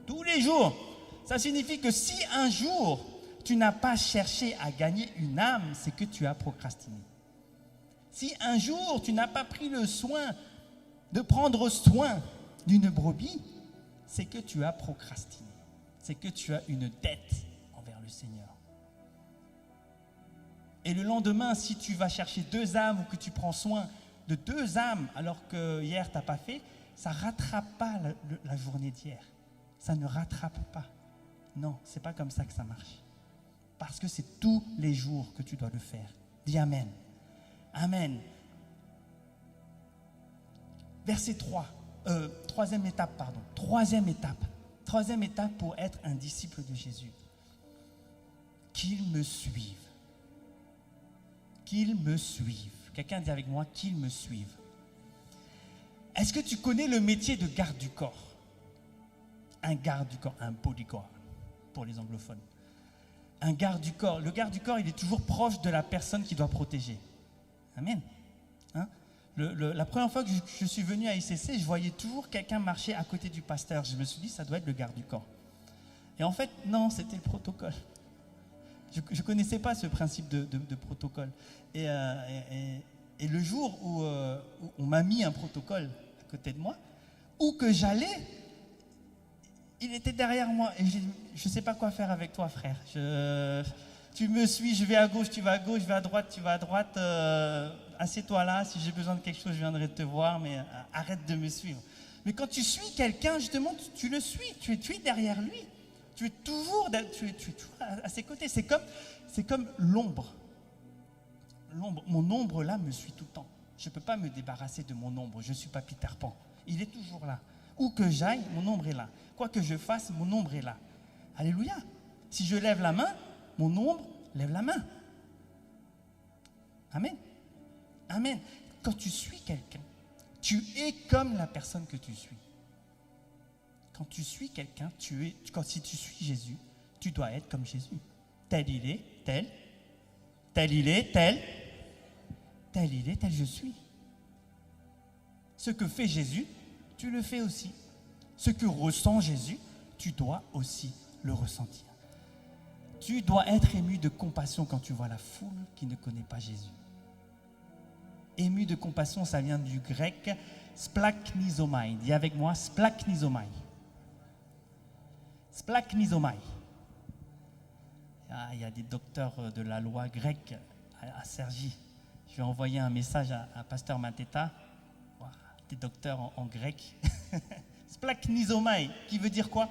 Tous les jours. Ça signifie que si un jour, tu n'as pas cherché à gagner une âme, c'est que tu as procrastiné. Si un jour, tu n'as pas pris le soin de prendre soin d'une brebis, c'est que tu as procrastiné. C'est que tu as une dette envers le Seigneur. Et le lendemain, si tu vas chercher 2 âmes ou que tu prends soin de 2 âmes alors que hier, tu n'as pas fait, ça ne rattrape pas la journée d'hier. Ça ne rattrape pas. Non, ce n'est pas comme ça que ça marche. Parce que c'est tous les jours que tu dois le faire. Dis Amen. Amen. Verset 3. Troisième étape. Troisième étape pour être un disciple de Jésus. Qu'il me suive. Qu'il me suive. Quelqu'un dit avec moi, qu'il me suive. Est-ce que tu connais le métier de garde du corps? Un garde du corps, un bodyguard pour les anglophones. Un garde du corps. Le garde du corps, il est toujours proche de la personne qu'il doit protéger. Amen. Hein? La première fois que je suis venu à ICC, je voyais toujours quelqu'un marcher à côté du pasteur. Je me suis dit, ça doit être le garde du corps. Et en fait, non, c'était le protocole. Je ne connaissais pas ce principe de protocole. Et le jour où on m'a mis un protocole à côté de moi, où que j'allais, il était derrière moi. Et je ne sais pas quoi faire avec toi, frère. Tu me suis, je vais à gauche, tu vas à gauche, je vais à droite, tu vas à droite. Assieds-toi là, si j'ai besoin de quelque chose, je viendrai te voir, mais arrête de me suivre. Mais quand tu suis quelqu'un, justement, tu le suis, tu es derrière lui. Tu es toujours à ses côtés. C'est comme l'ombre. Mon ombre là me suit tout le temps. Je ne peux pas me débarrasser de mon ombre. Je ne suis pas Peter Pan. Il est toujours là. Où que j'aille, mon ombre est là. Quoi que je fasse, mon ombre est là. Alléluia. Si je lève la main, mon ombre lève la main. Amen. Amen. Quand tu suis quelqu'un, tu es comme la personne que tu suis. Quand tu suis quelqu'un, si tu suis Jésus, tu dois être comme Jésus. Tel il est, tel il est, tel il est, tel je suis. Ce que fait Jésus, tu le fais aussi. Ce que ressent Jésus, tu dois aussi le ressentir. Tu dois être ému de compassion quand tu vois la foule qui ne connaît pas Jésus. Ému de compassion, ça vient du grec splaknizomai. Dis avec moi, splaknizomai. Splaknizomai. Il y a des docteurs de la loi grecque à Cergy. Je vais envoyer un message à Pasteur Mateta. Des docteurs en grec. Splaknizomai, qui veut dire quoi?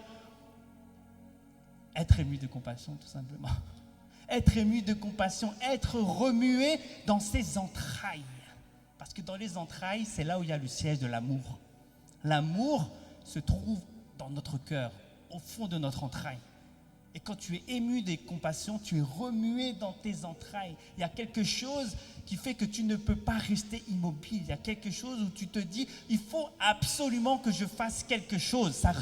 Être ému de compassion, tout simplement. Être ému de compassion, être remué dans ses entrailles. Parce que dans les entrailles, c'est là où il y a le siège de l'amour. L'amour se trouve dans notre cœur, au fond de notre entraille. Et quand tu es ému de compassion, tu es remué dans tes entrailles. Il y a quelque chose qui fait que tu ne peux pas rester immobile. Il y a quelque chose où tu te dis, il faut absolument que je fasse quelque chose. Ça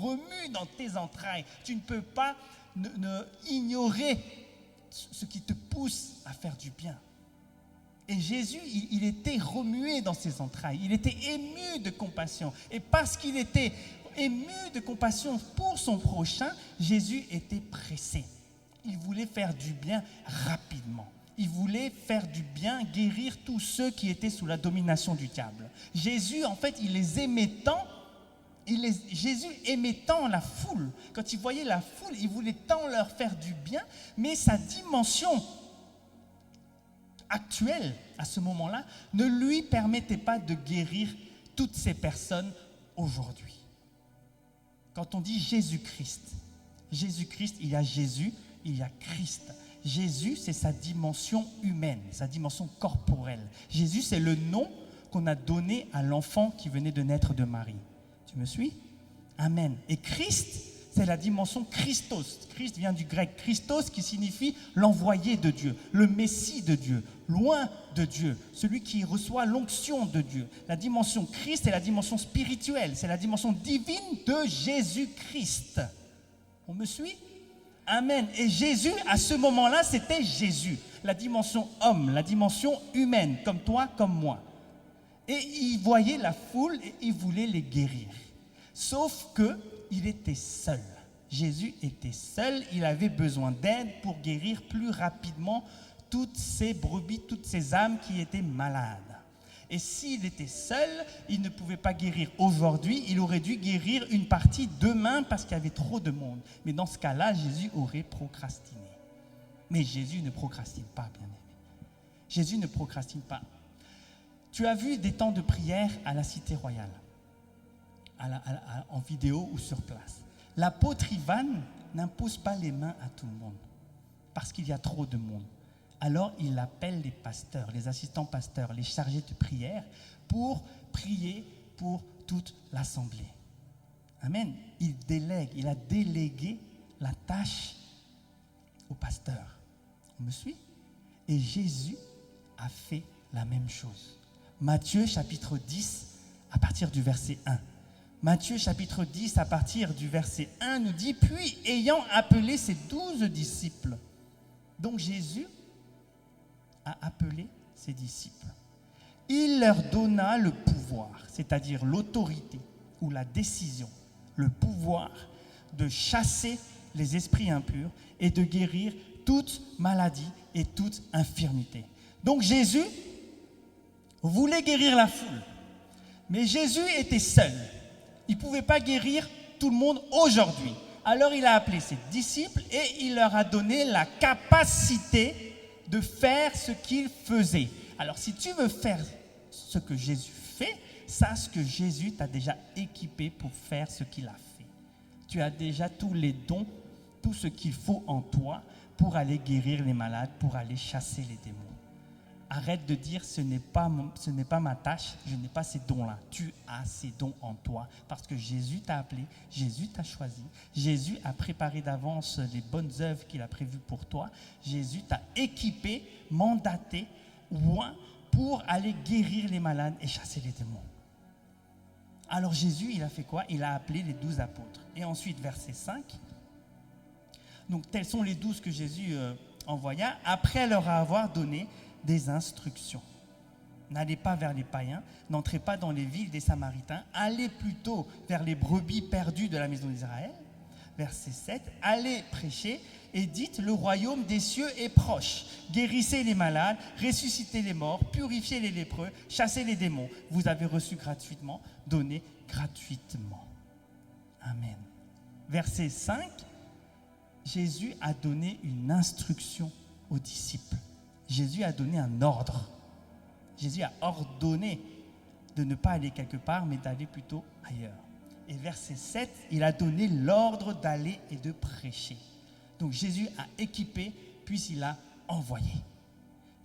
remue dans tes entrailles. Tu ne peux pas ignorer ce qui te pousse à faire du bien. Et Jésus, il était remué dans ses entrailles. Il était ému de compassion. Et parce qu'il était ému de compassion pour son prochain, Jésus était pressé. Il voulait faire du bien rapidement. Il voulait faire du bien, guérir tous ceux qui étaient sous la domination du diable. Jésus, en fait, il les aimait tant. Jésus aimait tant la foule. Quand il voyait la foule, il voulait tant leur faire du bien, mais sa dimension actuelle, à ce moment-là, ne lui permettait pas de guérir toutes ces personnes aujourd'hui. Quand on dit Jésus-Christ, il y a Jésus, il y a Christ. Jésus, c'est sa dimension humaine, sa dimension corporelle. Jésus, c'est le nom qu'on a donné à l'enfant qui venait de naître de Marie. Tu me suis? Amen. Et Christ, c'est la dimension Christos. Christ vient du grec Christos qui signifie l'envoyé de Dieu, le Messie de Dieu, loin de Dieu, celui qui reçoit l'onction de Dieu. La dimension Christ, c'est la dimension spirituelle, c'est la dimension divine de Jésus-Christ. On me suit? Amen. Et Jésus, à ce moment-là, c'était Jésus, la dimension homme, la dimension humaine, comme toi, comme moi. Et il voyait la foule et il voulait les guérir. Sauf qu'il était seul. Jésus était seul, il avait besoin d'aide pour guérir plus rapidement toutes ces brebis, toutes ces âmes qui étaient malades. Et s'il était seul, il ne pouvait pas guérir aujourd'hui, il aurait dû guérir une partie demain parce qu'il y avait trop de monde. Mais dans ce cas-là, Jésus aurait procrastiné. Mais Jésus ne procrastine pas, bien-aimé. Jésus ne procrastine pas. Tu as vu des temps de prière à la Cité Royale, en vidéo ou sur place. L'apôtre Ivan n'impose pas les mains à tout le monde parce qu'il y a trop de monde. Alors il appelle les pasteurs, les assistants pasteurs, les chargés de prière pour prier pour toute l'assemblée. Amen. Il a délégué la tâche au pasteur. On me suit? Et Jésus a fait la même chose. Matthieu chapitre 10 à partir du verset 1. Matthieu chapitre 10 à partir du verset 1 nous dit « Puis ayant appelé ses 12 disciples », donc Jésus a appelé ses disciples. Il leur donna le pouvoir, c'est-à-dire l'autorité ou la décision, le pouvoir de chasser les esprits impurs et de guérir toute maladie et toute infirmité. Donc Jésus voulait guérir la foule, mais Jésus était seul. Il ne pouvait pas guérir tout le monde aujourd'hui. Alors il a appelé ses disciples et il leur a donné la capacité de faire ce qu'il faisait. Alors si tu veux faire ce que Jésus fait, sache que Jésus t'a déjà équipé pour faire ce qu'il a fait. Tu as déjà tous les dons, tout ce qu'il faut en toi pour aller guérir les malades, pour aller chasser les démons. Arrête de dire ce n'est pas ma tâche, je n'ai pas ces dons-là. Tu as ces dons en toi parce que Jésus t'a appelé, Jésus t'a choisi, Jésus a préparé d'avance les bonnes œuvres qu'il a prévues pour toi. Jésus t'a équipé, mandaté, oint pour aller guérir les malades et chasser les démons. Alors Jésus, il a fait quoi? Il a appelé les 12 apôtres. Et ensuite, verset 5. Donc tels sont les 12 que Jésus envoya après leur avoir donné des instructions. N'allez pas vers les païens, n'entrez pas dans les villes des Samaritains, allez plutôt vers les brebis perdues de la maison d'Israël. Verset 7, allez prêcher et dites le royaume des cieux est proche. Guérissez les malades, ressuscitez les morts, purifiez les lépreux, chassez les démons. Vous avez reçu gratuitement, donnez gratuitement. Amen. Verset 5, Jésus a donné une instruction aux disciples. Jésus a donné un ordre. Jésus a ordonné de ne pas aller quelque part, mais d'aller plutôt ailleurs. Et verset 7, il a donné l'ordre d'aller et de prêcher. Donc Jésus a équipé, puis il a envoyé.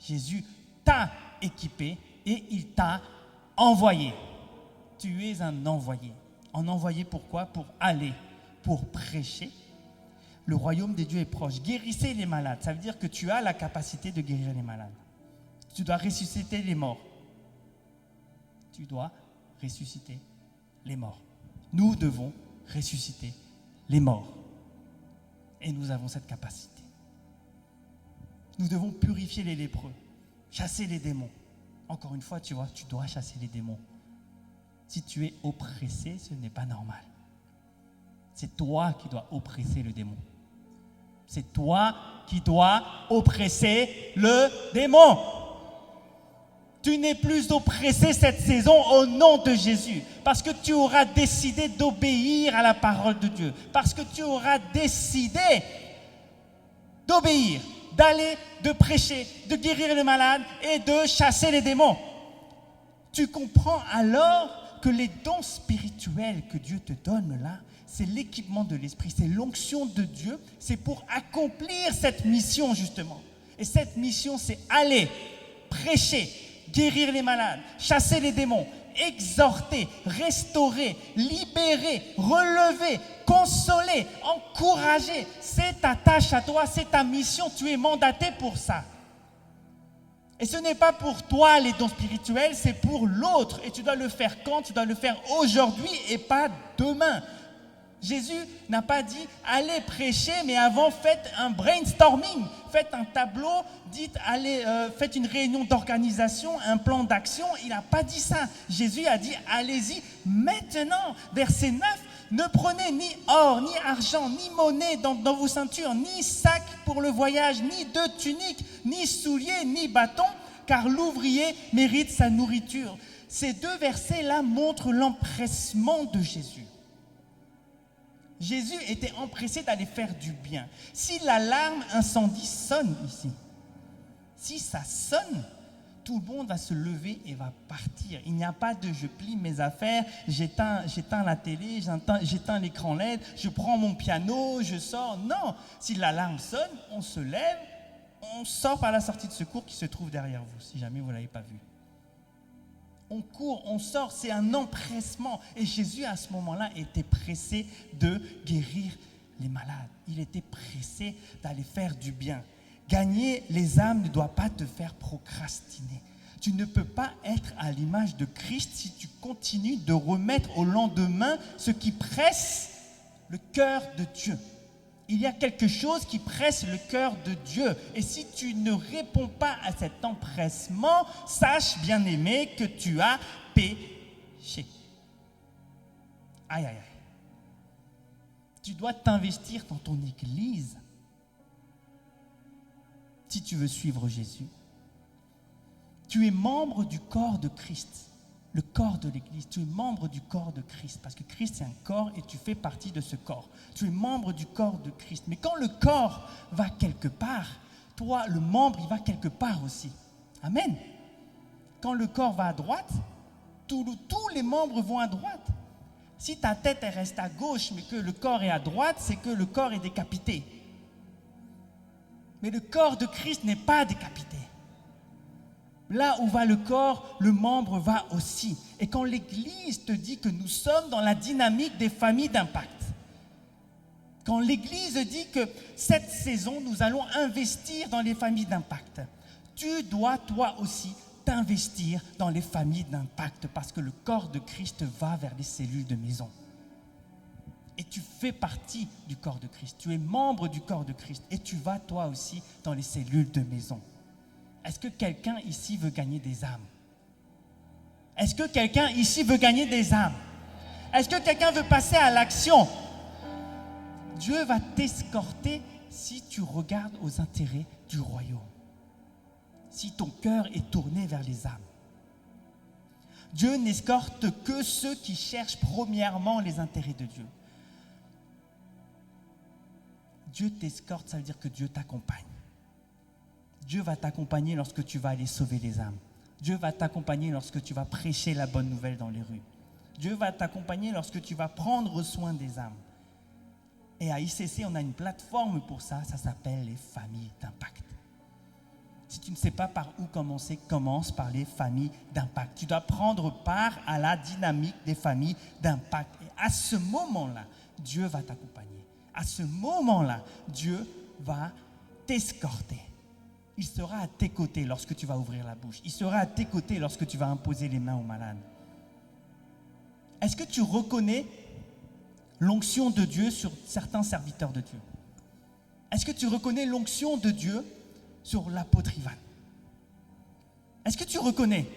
Jésus t'a équipé et il t'a envoyé. Tu es un envoyé. Un envoyé pourquoi? Pour aller, pour prêcher. Le royaume des dieux est proche. Guérissez les malades. Ça veut dire que tu as la capacité de guérir les malades. Tu dois ressusciter les morts. Tu dois ressusciter les morts. Nous devons ressusciter les morts. Et nous avons cette capacité. Nous devons purifier les lépreux, chasser les démons. Encore une fois, tu vois, tu dois chasser les démons. Si tu es oppressé, ce n'est pas normal. C'est toi qui dois oppresser le démon. C'est toi qui dois oppresser le démon. Tu n'es plus oppressé cette saison au nom de Jésus. Parce que tu auras décidé d'obéir à la parole de Dieu. Parce que tu auras décidé d'obéir, d'aller, de prêcher, de guérir les malades et de chasser les démons. Tu comprends alors que les dons spirituels que Dieu te donne là, c'est l'équipement de l'Esprit, c'est l'onction de Dieu, c'est pour accomplir cette mission justement. Et cette mission, c'est aller, prêcher, guérir les malades, chasser les démons, exhorter, restaurer, libérer, relever, consoler, encourager. C'est ta tâche à toi, c'est ta mission, tu es mandaté pour ça. Et ce n'est pas pour toi les dons spirituels, c'est pour l'autre. Et tu dois le faire quand? Tu dois le faire aujourd'hui et pas demain. Jésus n'a pas dit allez prêcher, mais avant faites un brainstorming, faites un tableau, dites allez, faites une réunion d'organisation, un plan d'action. Il n'a pas dit ça. Jésus a dit allez-y maintenant. Verset 9, ne prenez ni or, ni argent, ni monnaie dans vos ceintures, ni sac pour le voyage, ni de tunique, ni souliers, ni bâton, car l'ouvrier mérite sa nourriture. Ces deux versets-là montrent l'empressement de Jésus. Jésus était empressé d'aller faire du bien. Si l'alarme incendie sonne ici, si ça sonne, tout le monde va se lever et va partir. Il n'y a pas de je plie mes affaires, j'éteins la télé, j'éteins l'écran LED, je prends mon piano, je sors. Non, si l'alarme sonne, on se lève, on sort par la sortie de secours qui se trouve derrière vous, si jamais vous ne l'avez pas vu. On court, on sort, c'est un empressement. Et Jésus, à ce moment-là, était pressé de guérir les malades. Il était pressé d'aller faire du bien. Gagner les âmes ne doit pas te faire procrastiner. Tu ne peux pas être à l'image de Christ si tu continues de remettre au lendemain ce qui presse le cœur de Dieu. Il y a quelque chose qui presse le cœur de Dieu. Et si tu ne réponds pas à cet empressement, sache, bien-aimé, que tu as péché. Aïe, aïe, aïe. Tu dois t'investir dans ton église si tu veux suivre Jésus. Tu es membre du corps de Christ. Le corps de l'église, tu es membre du corps de Christ, parce que Christ c'est un corps et tu fais partie de ce corps. Tu es membre du corps de Christ. Mais quand le corps va quelque part, toi, le membre, il va quelque part aussi. Amen. Quand le corps va à droite, tous les membres vont à droite. Si ta tête elle reste à gauche, mais que le corps est à droite, c'est que le corps est décapité. Mais le corps de Christ n'est pas décapité. Là où va le corps, le membre va aussi. Et quand l'Église te dit que nous sommes dans la dynamique des familles d'impact, quand l'Église dit que cette saison, nous allons investir dans les familles d'impact, tu dois toi aussi t'investir dans les familles d'impact parce que le corps de Christ va vers les cellules de maison. Et tu fais partie du corps de Christ. Tu es membre du corps de Christ et tu vas toi aussi dans les cellules de maison. Est-ce que quelqu'un ici veut gagner des âmes? Est-ce que quelqu'un ici veut gagner des âmes? Est-ce que quelqu'un veut passer à l'action? Dieu va t'escorter si tu regardes aux intérêts du royaume. Si ton cœur est tourné vers les âmes. Dieu n'escorte que ceux qui cherchent premièrement les intérêts de Dieu. Dieu t'escorte, ça veut dire que Dieu t'accompagne. Dieu va t'accompagner lorsque tu vas aller sauver les âmes. Dieu va t'accompagner lorsque tu vas prêcher la bonne nouvelle dans les rues. Dieu va t'accompagner lorsque tu vas prendre soin des âmes. Et à ICC, on a une plateforme pour ça, ça s'appelle les familles d'impact. Si tu ne sais pas par où commencer, commence par les familles d'impact. Tu dois prendre part à la dynamique des familles d'impact. Et à ce moment-là, Dieu va t'accompagner. À ce moment-là, Dieu va t'escorter. Il sera à tes côtés lorsque tu vas ouvrir la bouche. Il sera à tes côtés lorsque tu vas imposer les mains aux malades. Est-ce que tu reconnais l'onction de Dieu sur certains serviteurs de Dieu? Est-ce que tu reconnais l'onction de Dieu sur l'apôtre Ivan? Est-ce que tu reconnais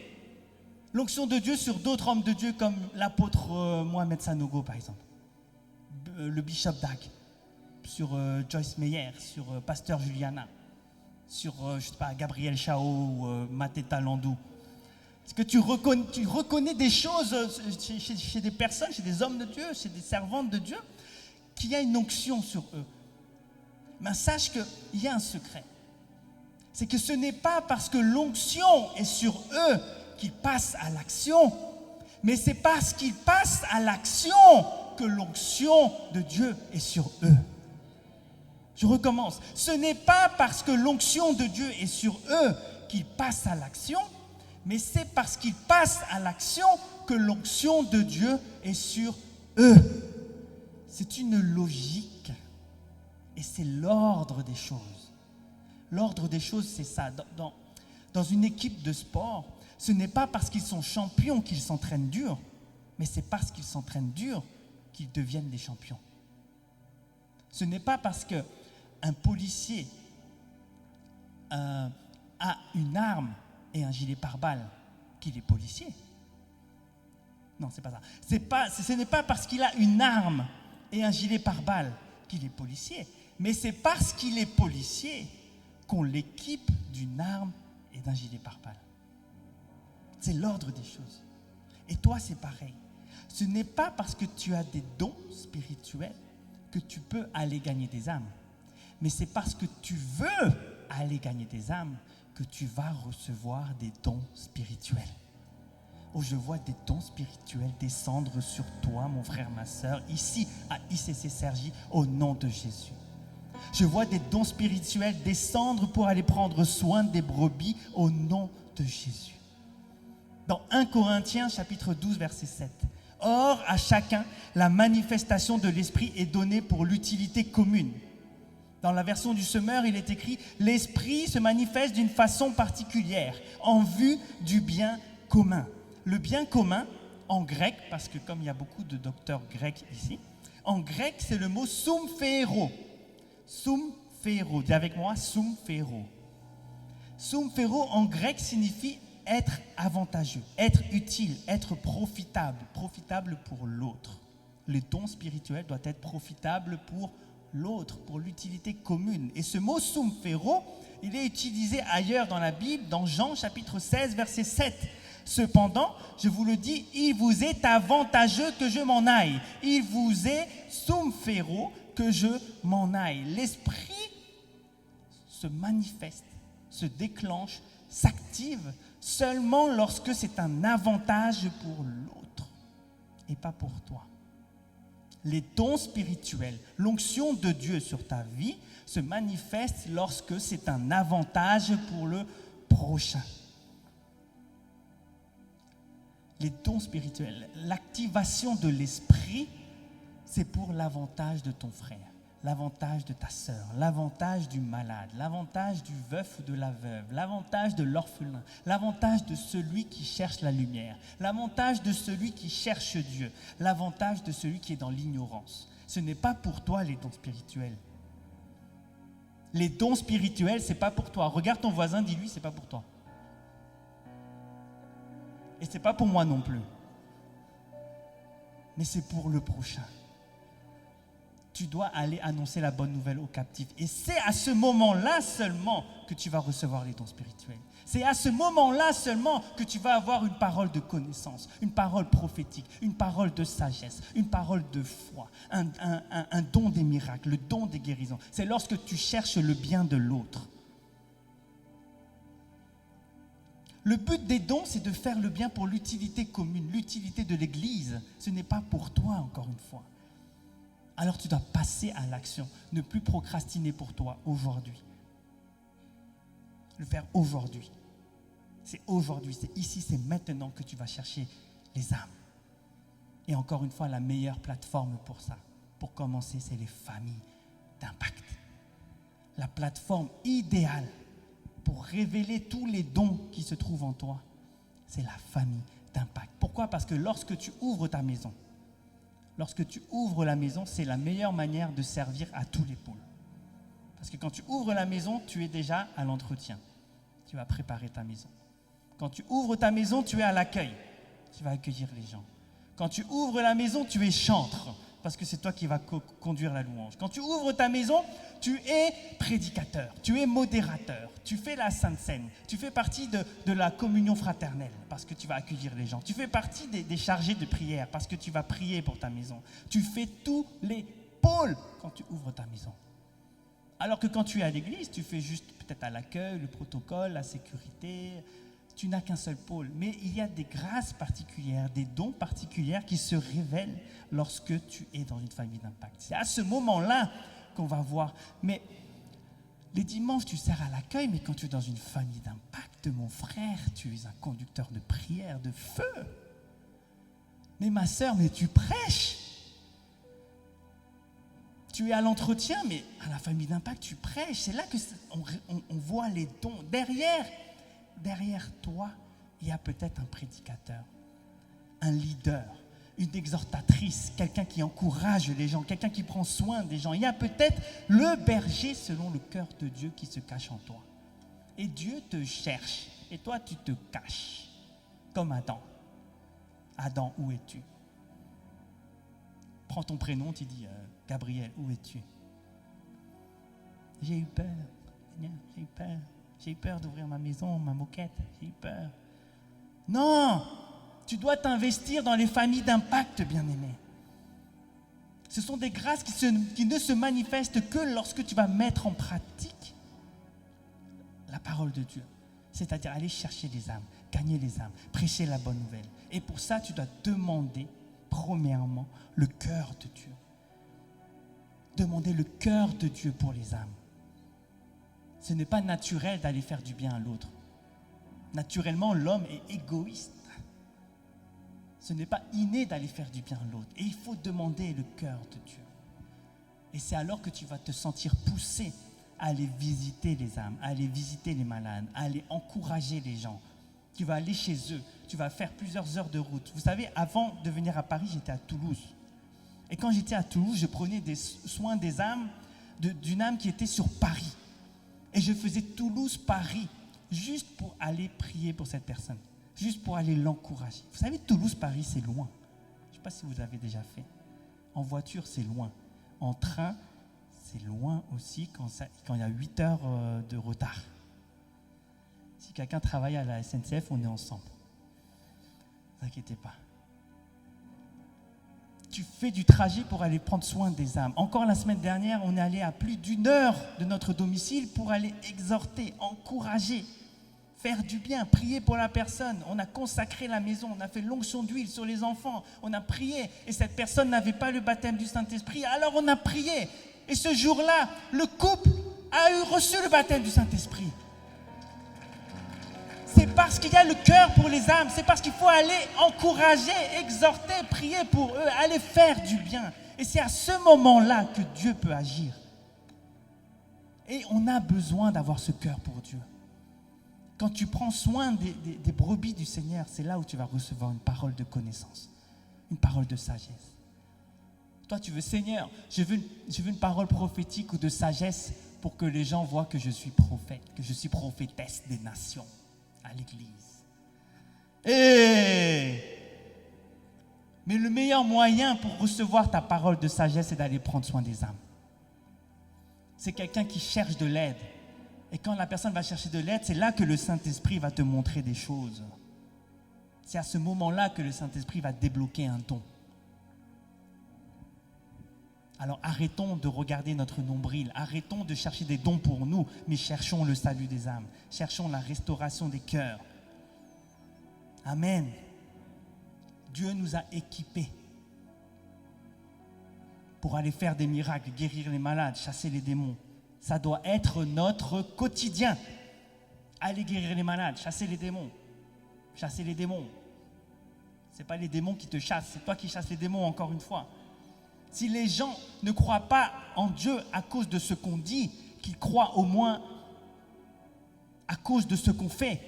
l'onction de Dieu sur d'autres hommes de Dieu comme l'apôtre Mohamed Sanogo, par exemple, le bishop Dag, sur Joyce Meyer, sur pasteur Juliana, sur Gabriel Chao ou Mateta Landou? Est-ce que tu reconnais des choses chez des personnes, chez des hommes de Dieu, chez des servantes de Dieu, qu'il y a une onction sur eux? Mais sache qu'il y a un secret. C'est que ce n'est pas parce que l'onction est sur eux qu'ils passent à l'action, mais c'est parce qu'ils passent à l'action que l'onction de Dieu est sur eux. Je recommence. Ce n'est pas parce que l'onction de Dieu est sur eux qu'ils passent à l'action, mais c'est parce qu'ils passent à l'action que l'onction de Dieu est sur eux. C'est une logique et c'est l'ordre des choses. L'ordre des choses, c'est ça. Dans une équipe de sport, ce n'est pas parce qu'ils sont champions qu'ils s'entraînent dur, mais c'est parce qu'ils s'entraînent dur qu'ils deviennent des champions. Ce n'est pas parce qu'un policier a une arme et un gilet pare-balles qu'il est policier. Non, c'est pas ça. Ce n'est pas parce qu'il a une arme et un gilet pare-balles qu'il est policier, mais c'est parce qu'il est policier qu'on l'équipe d'une arme et d'un gilet pare-balles. C'est l'ordre des choses. Et toi, c'est pareil. Ce n'est pas parce que tu as des dons spirituels que tu peux aller gagner des âmes. Mais c'est parce que tu veux aller gagner des âmes que tu vas recevoir des dons spirituels. Oh, je vois des dons spirituels descendre sur toi, mon frère, ma soeur, ici à ICC Cergy, au nom de Jésus. Je vois des dons spirituels descendre pour aller prendre soin des brebis au nom de Jésus. Dans 1 Corinthiens chapitre 12 verset 7. Or, à chacun, la manifestation de l'Esprit est donnée pour l'utilité commune. Dans la version du Semeur, il est écrit « L'Esprit se manifeste d'une façon particulière, en vue du bien commun. » Le bien commun, en grec, parce que comme il y a beaucoup de docteurs grecs ici, en grec, c'est le mot « soumphero ». Soumphero, dis avec moi, soumphero. Soumphero, en grec, signifie être avantageux, être utile, être profitable, profitable pour l'autre. Les dons spirituels doivent être profitables pour l'autre, pour l'utilité commune. Et ce mot soumphero, il est utilisé ailleurs dans la Bible, dans Jean chapitre 16, verset 7. Cependant, je vous le dis, il vous est avantageux que je m'en aille. Il vous est soumphero que je m'en aille. L'esprit se manifeste, se déclenche, s'active seulement lorsque c'est un avantage pour l'autre et pas pour toi. Les dons spirituels, l'onction de Dieu sur ta vie se manifeste lorsque c'est un avantage pour le prochain. Les dons spirituels, l'activation de l'esprit, c'est pour l'avantage de ton frère, l'avantage de ta sœur, l'avantage du malade, l'avantage du veuf ou de la veuve, l'avantage de l'orphelin, l'avantage de celui qui cherche la lumière, l'avantage de celui qui cherche Dieu, l'avantage de celui qui est dans l'ignorance. Ce n'est pas pour toi les dons spirituels. Les dons spirituels, ce n'est pas pour toi. Regarde ton voisin, dis-lui, ce n'est pas pour toi. Et ce n'est pas pour moi non plus. Mais c'est pour le prochain. Tu dois aller annoncer la bonne nouvelle aux captifs. Et c'est à ce moment-là seulement que tu vas recevoir les dons spirituels. C'est à ce moment-là seulement que tu vas avoir une parole de connaissance, une parole prophétique, une parole de sagesse, une parole de foi, un don des miracles, le don des guérisons. C'est lorsque tu cherches le bien de l'autre. Le but des dons, c'est de faire le bien pour l'utilité commune, l'utilité de l'Église. Ce n'est pas pour toi, encore une fois. Alors tu dois passer à l'action, ne plus procrastiner pour toi aujourd'hui. Le faire aujourd'hui. C'est aujourd'hui, c'est ici, c'est maintenant que tu vas chercher les âmes. Et encore une fois, la meilleure plateforme pour ça, pour commencer, c'est les familles d'impact. La plateforme idéale pour révéler tous les dons qui se trouvent en toi, c'est la famille d'impact. Pourquoi? Parce que lorsque tu ouvres ta maison, c'est la meilleure manière de servir à tous les pôles. Parce que quand tu ouvres la maison, tu es déjà à l'entretien. Tu vas préparer ta maison. Quand tu ouvres ta maison, tu es à l'accueil. Tu vas accueillir les gens. Quand tu ouvres la maison, tu es chantre. Parce que c'est toi qui vas conduire la louange. Quand tu ouvres ta maison, tu es prédicateur, tu es modérateur, tu fais la Sainte Seine, tu fais partie de la communion fraternelle parce que tu vas accueillir les gens. Tu fais partie des chargés de prière parce que tu vas prier pour ta maison. Tu fais tous les pôles quand tu ouvres ta maison. Alors que quand tu es à l'église, tu fais juste peut-être à l'accueil, le protocole, la sécurité. Tu n'as qu'un seul pôle. Mais il y a des grâces particulières, des dons particuliers qui se révèlent lorsque tu es dans une famille d'impact. C'est à ce moment-là qu'on va voir. Mais les dimanches, tu sers à l'accueil, mais quand tu es dans une famille d'impact, mon frère, tu es un conducteur de prière, de feu. Mais ma sœur, mais tu prêches. Tu es à l'entretien, mais à la famille d'impact, tu prêches. C'est là qu'on voit les dons. Derrière toi, il y a peut-être un prédicateur, un leader, une exhortatrice, quelqu'un qui encourage les gens, quelqu'un qui prend soin des gens. Il y a peut-être le berger selon le cœur de Dieu qui se cache en toi. Et Dieu te cherche, et toi tu te caches, comme Adam. Adam, où es-tu? Prends ton prénom, tu dis Gabriel, où es-tu? J'ai eu peur, Seigneur, j'ai eu peur. J'ai eu peur d'ouvrir ma maison, ma moquette. J'ai eu peur. Non! Tu dois t'investir dans les familles d'impact, bien-aimé. Ce sont des grâces qui ne se manifestent que lorsque tu vas mettre en pratique la parole de Dieu. C'est-à-dire aller chercher les âmes, gagner les âmes, prêcher la bonne nouvelle. Et pour ça, tu dois demander, premièrement, le cœur de Dieu. Demander le cœur de Dieu pour les âmes. Ce n'est pas naturel d'aller faire du bien à l'autre. Naturellement, l'homme est égoïste. Ce n'est pas inné d'aller faire du bien à l'autre. Et il faut demander le cœur de Dieu. Et c'est alors que tu vas te sentir poussé à aller visiter les âmes, à aller visiter les malades, à aller encourager les gens. Tu vas aller chez eux. Tu vas faire plusieurs heures de route. Vous savez, avant de venir à Paris, j'étais à Toulouse. Et quand j'étais à Toulouse, je prenais des soins des âmes, d'une âme qui était sur Paris. Et je faisais Toulouse-Paris, juste pour aller prier pour cette personne, juste pour aller l'encourager. Vous savez, Toulouse-Paris, c'est loin. Je ne sais pas si vous avez déjà fait. En voiture, c'est loin. En train, c'est loin aussi quand il y a 8 heures de retard. Si quelqu'un travaille à la SNCF, on est ensemble. Ne vous inquiétez pas. Tu fais du trajet pour aller prendre soin des âmes. Encore la semaine dernière, on est allé à plus d'1 heure de notre domicile pour aller exhorter, encourager, faire du bien, prier pour la personne. On a consacré la maison, on a fait l'onction d'huile sur les enfants, on a prié et cette personne n'avait pas le baptême du Saint-Esprit, alors on a prié. Et ce jour-là, le couple a reçu le baptême du Saint-Esprit. C'est parce qu'il y a le cœur pour les âmes, c'est parce qu'il faut aller encourager, exhorter, prier pour eux, aller faire du bien. Et c'est à ce moment-là que Dieu peut agir. Et on a besoin d'avoir ce cœur pour Dieu. Quand tu prends soin des brebis du Seigneur, c'est là où tu vas recevoir une parole de connaissance, une parole de sagesse. Toi, tu veux, Seigneur, je veux une parole prophétique ou de sagesse pour que les gens voient que je suis prophète, que je suis prophétesse des nations à l'église. Mais le meilleur moyen pour recevoir ta parole de sagesse, c'est d'aller prendre soin des âmes. C'est quelqu'un qui cherche de l'aide. Et quand la personne va chercher de l'aide, c'est là que le Saint-Esprit va te montrer des choses. C'est à ce moment-là que le Saint-Esprit va débloquer un don. Alors arrêtons de regarder notre nombril, arrêtons de chercher des dons pour nous, mais cherchons le salut des âmes, cherchons la restauration des cœurs. Amen. Dieu nous a équipés pour aller faire des miracles, guérir les malades, chasser les démons. Ça doit être notre quotidien. Aller guérir les malades, chasser les démons. Chasser les démons. Ce n'est pas les démons qui te chassent, c'est toi qui chasses les démons encore une fois. Si les gens ne croient pas en Dieu à cause de ce qu'on dit, qu'ils croient au moins à cause de ce qu'on fait.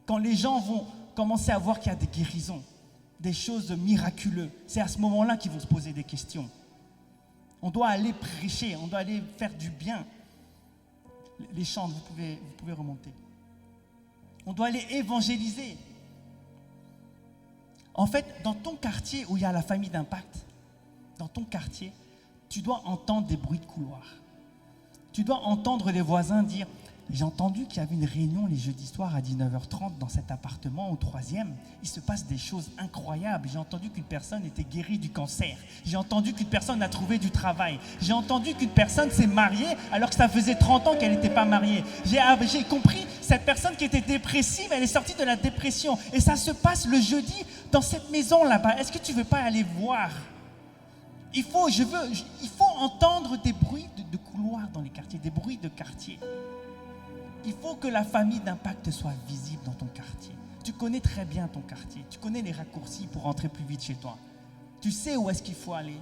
Quand les gens vont commencer à voir qu'il y a des guérisons, des choses miraculeuses, c'est à ce moment-là qu'ils vont se poser des questions. On doit aller prêcher, on doit aller faire du bien. Les chants, vous pouvez remonter. On doit aller évangéliser. En fait, dans ton quartier où il y a la famille d'Impact, dans ton quartier, tu dois entendre des bruits de couloir. Tu dois entendre les voisins dire « J'ai entendu qu'il y avait une réunion les jeudis soirs à 19h30 dans cet appartement au 3e. Il se passe des choses incroyables. J'ai entendu qu'une personne était guérie du cancer. J'ai entendu qu'une personne a trouvé du travail. J'ai entendu qu'une personne s'est mariée alors que ça faisait 30 ans qu'elle n'était pas mariée. J'ai compris, cette personne qui était dépressive, elle est sortie de la dépression. Et ça se passe le jeudi dans cette maison là-bas. Est-ce que tu ne veux pas aller voir ? Il faut entendre des bruits de couloirs dans les quartiers, des bruits de quartier. Il faut que la famille d'Impact soit visible dans ton quartier. Tu connais très bien ton quartier. Tu connais les raccourcis pour rentrer plus vite chez toi. Tu sais où est-ce qu'il faut aller.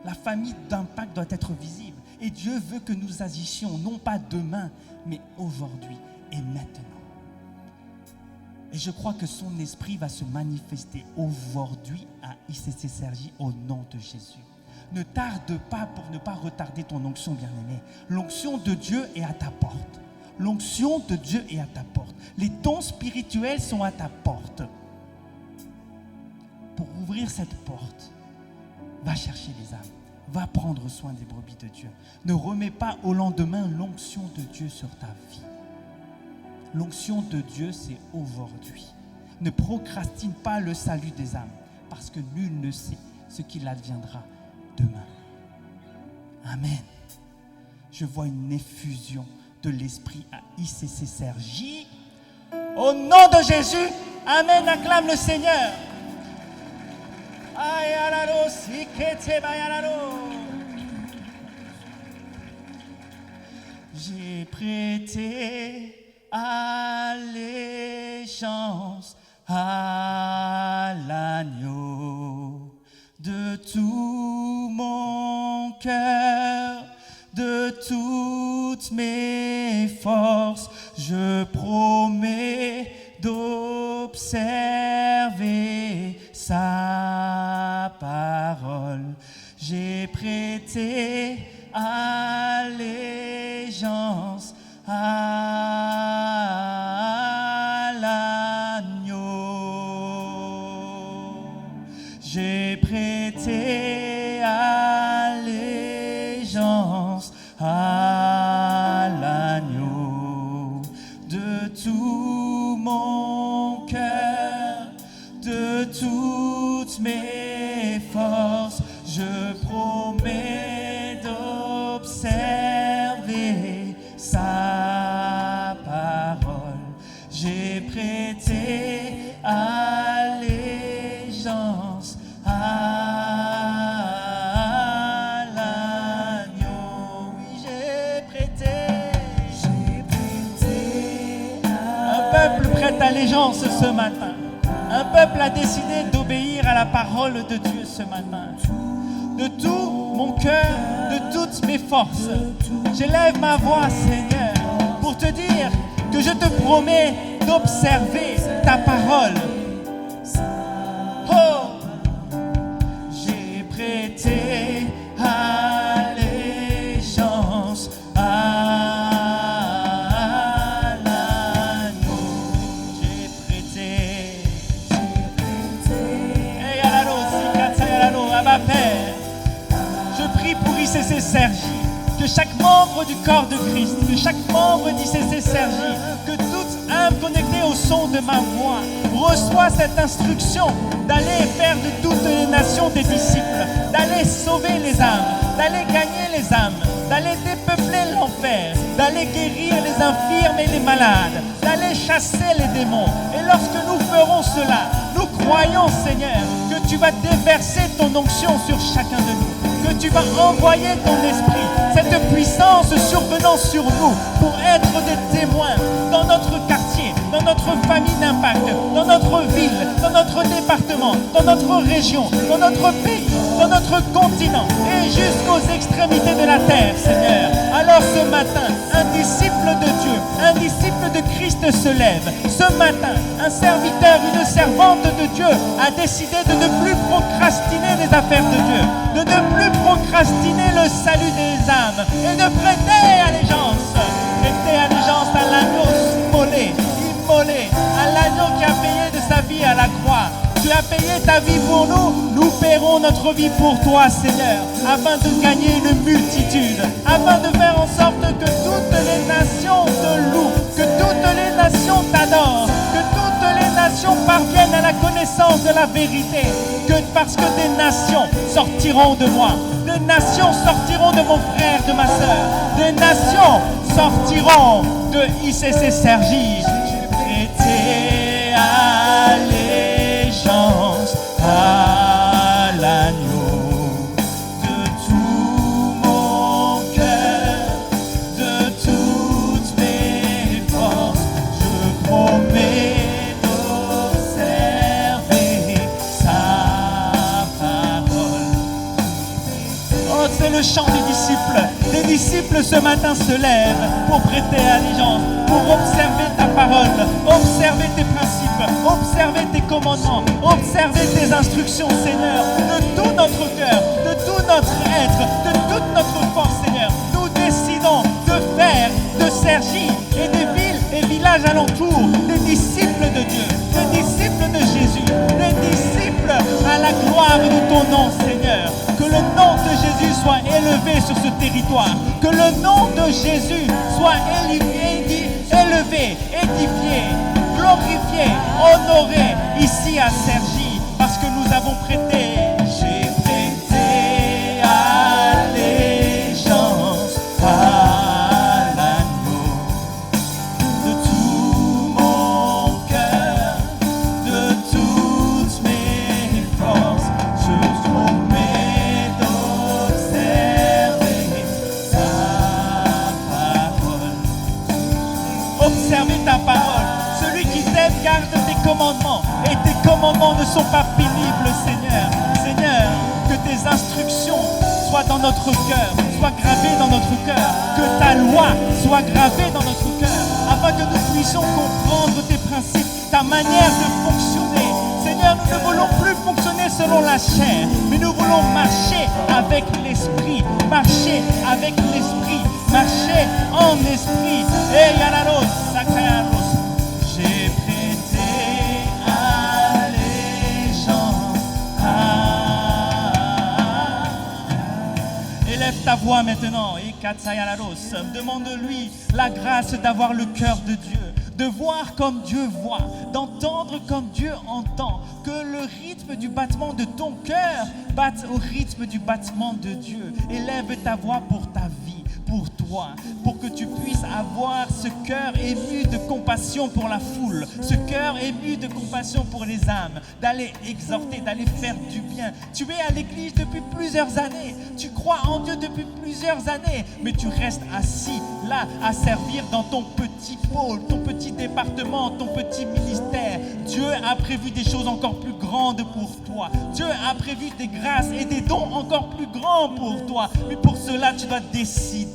La famille d'Impact doit être visible. Et Dieu veut que nous agissions, non pas demain, mais aujourd'hui et maintenant. Et je crois que son esprit va se manifester aujourd'hui à ICC Cergy au nom de Jésus. Ne tarde pas pour ne pas retarder ton onction, bien-aimé. L'onction de Dieu est à ta porte. L'onction de Dieu est à ta porte. Les dons spirituels sont à ta porte. Pour ouvrir cette porte, va chercher les âmes. Va prendre soin des brebis de Dieu. Ne remets pas au lendemain l'onction de Dieu sur ta vie. L'onction de Dieu, c'est aujourd'hui. Ne procrastine pas le salut des âmes, parce que nul ne sait ce qu'il adviendra demain. Amen. Je vois une effusion de l'esprit à ICC Cergy. Au nom de Jésus, amen, acclame le Seigneur. J'ai prêté allégeance à l'agneau de tout mon cœur, de toutes mes forces. Je promets d'observer sa parole. J'ai prêté allégeance à l'agneau. J'ai prêté allégeance à l'agneau de tout mon cœur, de toutes mes forces. Je promets d'observer sa parole. J'ai prêté allégeance à l'agneau. Oui, j'ai prêté un peuple prête allégeance ce matin. Un peuple a décidé d'obéir à la parole de Dieu ce matin. De tout mon cœur, de toutes mes forces, j'élève ma voix, Seigneur, pour te dire que je te promets d'observer ta parole. Oh, j'ai prêté allégeance à l'agneau. J'ai prêté. Et à ma Père, je prie pour ICC Cergy, que chaque membre du corps de Christ, que chaque membre d'ICC Cergy, que toute âme connectée au son de ma voix reçoit cette instruction d'aller faire de toutes les nations des disciples, d'aller sauver les âmes, d'aller gagner les âmes, d'aller dépeupler l'enfer, d'aller guérir les les infirmes et les malades, d'aller chasser les démons. Et lorsque nous ferons cela, nous croyons, Seigneur, que tu vas déverser ton onction sur chacun de nous, que tu vas envoyer ton esprit, cette puissance survenant sur nous pour être des témoins dans notre quartier, dans notre famille d'impact, dans notre ville, dans notre département, dans notre région, dans notre pays, dans notre continent et jusqu'aux extrémités de la terre, Seigneur. Alors ce matin, un disciple de Dieu, un disciple de Christ se lève. Ce matin, un serviteur, une servante de Dieu a décidé de ne plus procrastiner les affaires de Dieu, de ne plus procrastiner le salut des âmes et de prêter allégeance à l'agneau immolé, à l'agneau qui a payé de sa vie à la croix. Tu as payé ta vie pour nous, nous paierons notre vie pour toi, Seigneur, afin de gagner une multitude, afin de faire en sorte que toutes les nations te louent, que toutes les nations t'adorent, que toutes les nations parviennent à la connaissance de la vérité, parce que des nations sortiront de moi, des nations sortiront de mon frère, de ma soeur, des nations sortiront de ICC Cergy. J'ai prêté allégeance à l'agneau de tout mon cœur, de toutes mes forces. Je promets d'observer sa parole. Oh, c'est le chant des disciples. Les disciples ce matin se lèvent pour prêter allégeance, pour observer ta parole, observer tes principes, observer tes commandements, observer tes instructions, Seigneur, de tout notre cœur, de tout notre être, de toute notre force, Seigneur. Nous décidons de faire de Cergy et des villes et villages alentours des disciples de Dieu, des disciples de Jésus, des disciples à la gloire de ton nom, Seigneur. Que le nom de Jésus soit élevé sur ce territoire, que le nom de Jésus soit élevé, édifié, glorifié, honoré ici à Cergy, parce que nous avons prêté. J'ai prêté allégeance à l'agneau de tout mon cœur, de toutes mes forces. Je promets d'observer ta parole. Observer ta parole. Celui qui t'aime garde tes commandements. Et tes commandements ne sont pas pénibles, Seigneur. Seigneur, que tes instructions soient dans notre cœur, soient gravées dans notre cœur. Que ta loi soit gravée dans notre cœur, afin que nous puissions comprendre tes principes, ta manière de fonctionner. Seigneur, nous ne voulons plus fonctionner selon la chair, mais nous voulons marcher avec l'esprit, marcher avec l'esprit, marcher en esprit. Et Yanalos, Sacralos, j'ai prêté allégeance à... Élève ta voix maintenant, et Katsayanalos, demande-lui la grâce d'avoir le cœur de Dieu, de voir comme Dieu voit, d'entendre comme Dieu entend, que le rythme du battement de ton cœur batte au rythme du battement de Dieu. Élève ta voix pour ta vie, pour toi, pour que tu puisses avoir ce cœur ému de compassion pour la foule, ce cœur ému de compassion pour les âmes, d'aller exhorter, d'aller faire du bien. Tu es à l'église depuis plusieurs années, tu crois en Dieu depuis plusieurs années, mais tu restes assis là à servir dans ton petit pôle, ton petit département, ton petit ministère. Dieu a prévu des choses encore plus grandes pour toi. Dieu a prévu des grâces et des dons encore plus grands pour toi. Mais pour cela, tu dois décider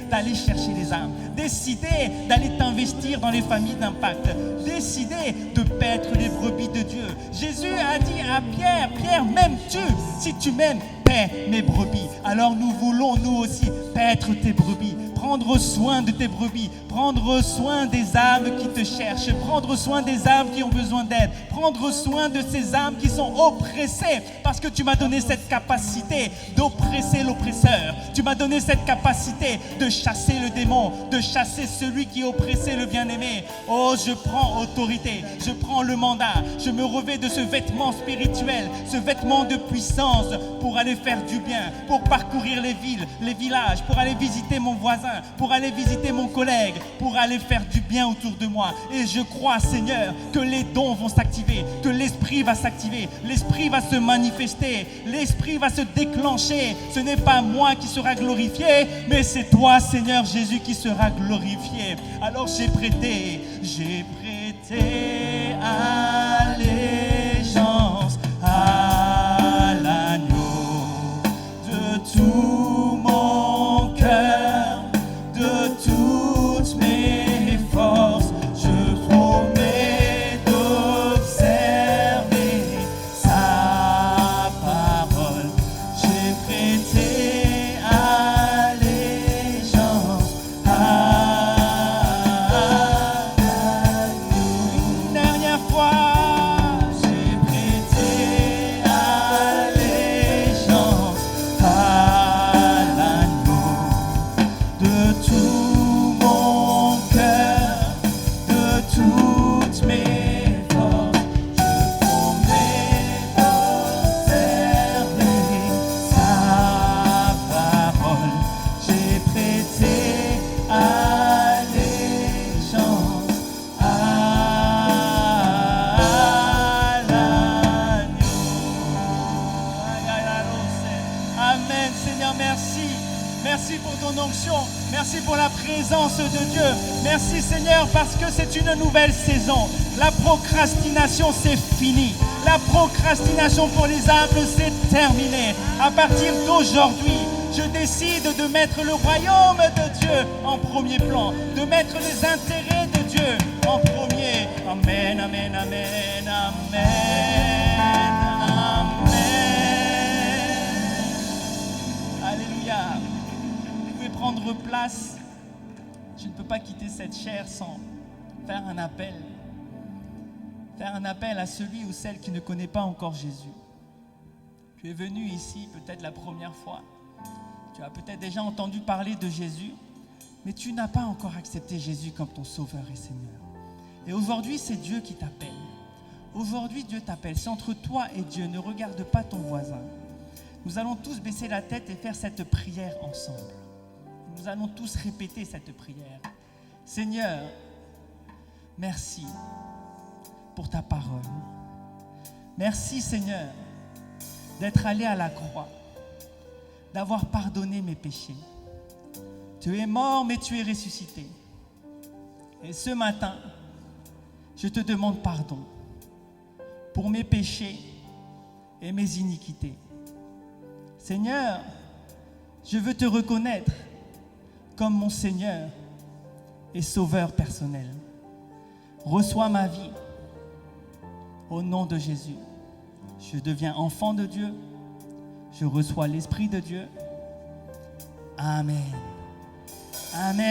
d'aller chercher les âmes, décider d'aller t'investir dans les familles d'impact, décider de paître les brebis de Dieu. Jésus a dit à Pierre, Pierre, m'aimes-tu? Si tu m'aimes, paie mes brebis. Alors nous voulons nous aussi paître tes brebis, prendre soin de tes brebis, prendre soin des âmes qui te cherchent, prendre soin des âmes qui ont besoin d'aide, prendre soin de ces âmes qui sont oppressées, parce que tu m'as donné cette capacité d'oppresser l'oppresseur. Tu m'as donné cette capacité de chasser le démon, de chasser celui qui oppressait le bien-aimé. Oh, je prends autorité, je prends le mandat, je me revêts de ce vêtement spirituel, ce vêtement de puissance pour aller faire du bien, pour parcourir les villes, les villages, pour aller visiter mon voisin, voisin, pour aller visiter mon collègue, pour aller faire du bien autour de moi. Et je crois, Seigneur, que les dons vont s'activer, que l'Esprit va s'activer, l'Esprit va se manifester, l'Esprit va se déclencher. Ce n'est pas moi qui sera glorifié, mais c'est toi, Seigneur Jésus, qui sera glorifié. Alors j'ai prêté allégeance à l'agneau de tout mon cœur, de toutes mes forces. Je promets d'observer sa parole. J'ai prêté allégeance à l'agneau. Une dernière fois, j'ai prêté allégeance à l'agneau de tout mon cœur, de toutes mes forces. Je promets d'observer sa parole. J'ai prêté allégeance à l'agneau. Amen, Seigneur, merci. Merci pour ton onction. Merci pour la présence de Dieu. Merci, Seigneur, parce que c'est une nouvelle saison. La procrastination, c'est fini. La procrastination pour les humbles, c'est terminé. À partir d'aujourd'hui, je décide de mettre le royaume de Dieu en premier plan, de mettre les intérêts de Dieu en premier. Amen, amen, amen, amen, amen. Alléluia. Vous pouvez prendre place. Je ne peux pas quitter cette chaire sans faire un appel. Faire un appel à celui ou celle qui ne connaît pas encore Jésus. Tu es venu ici peut-être la première fois. Tu as peut-être déjà entendu parler de Jésus, mais tu n'as pas encore accepté Jésus comme ton Sauveur et Seigneur. Et aujourd'hui, c'est Dieu qui t'appelle. Aujourd'hui, Dieu t'appelle. C'est entre toi et Dieu. Ne regarde pas ton voisin. Nous allons tous baisser la tête et faire cette prière ensemble. Nous allons tous répéter cette prière. Seigneur, merci pour ta parole. Merci, Seigneur, d'être allé à la croix, d'avoir pardonné mes péchés. Tu es mort, mais tu es ressuscité. Et ce matin, je te demande pardon pour mes péchés et mes iniquités. Seigneur, je veux te reconnaître comme mon Seigneur et Sauveur personnel. Reçois ma vie au nom de Jésus. Je deviens enfant de Dieu. Je reçois l'Esprit de Dieu. Amen. Amen.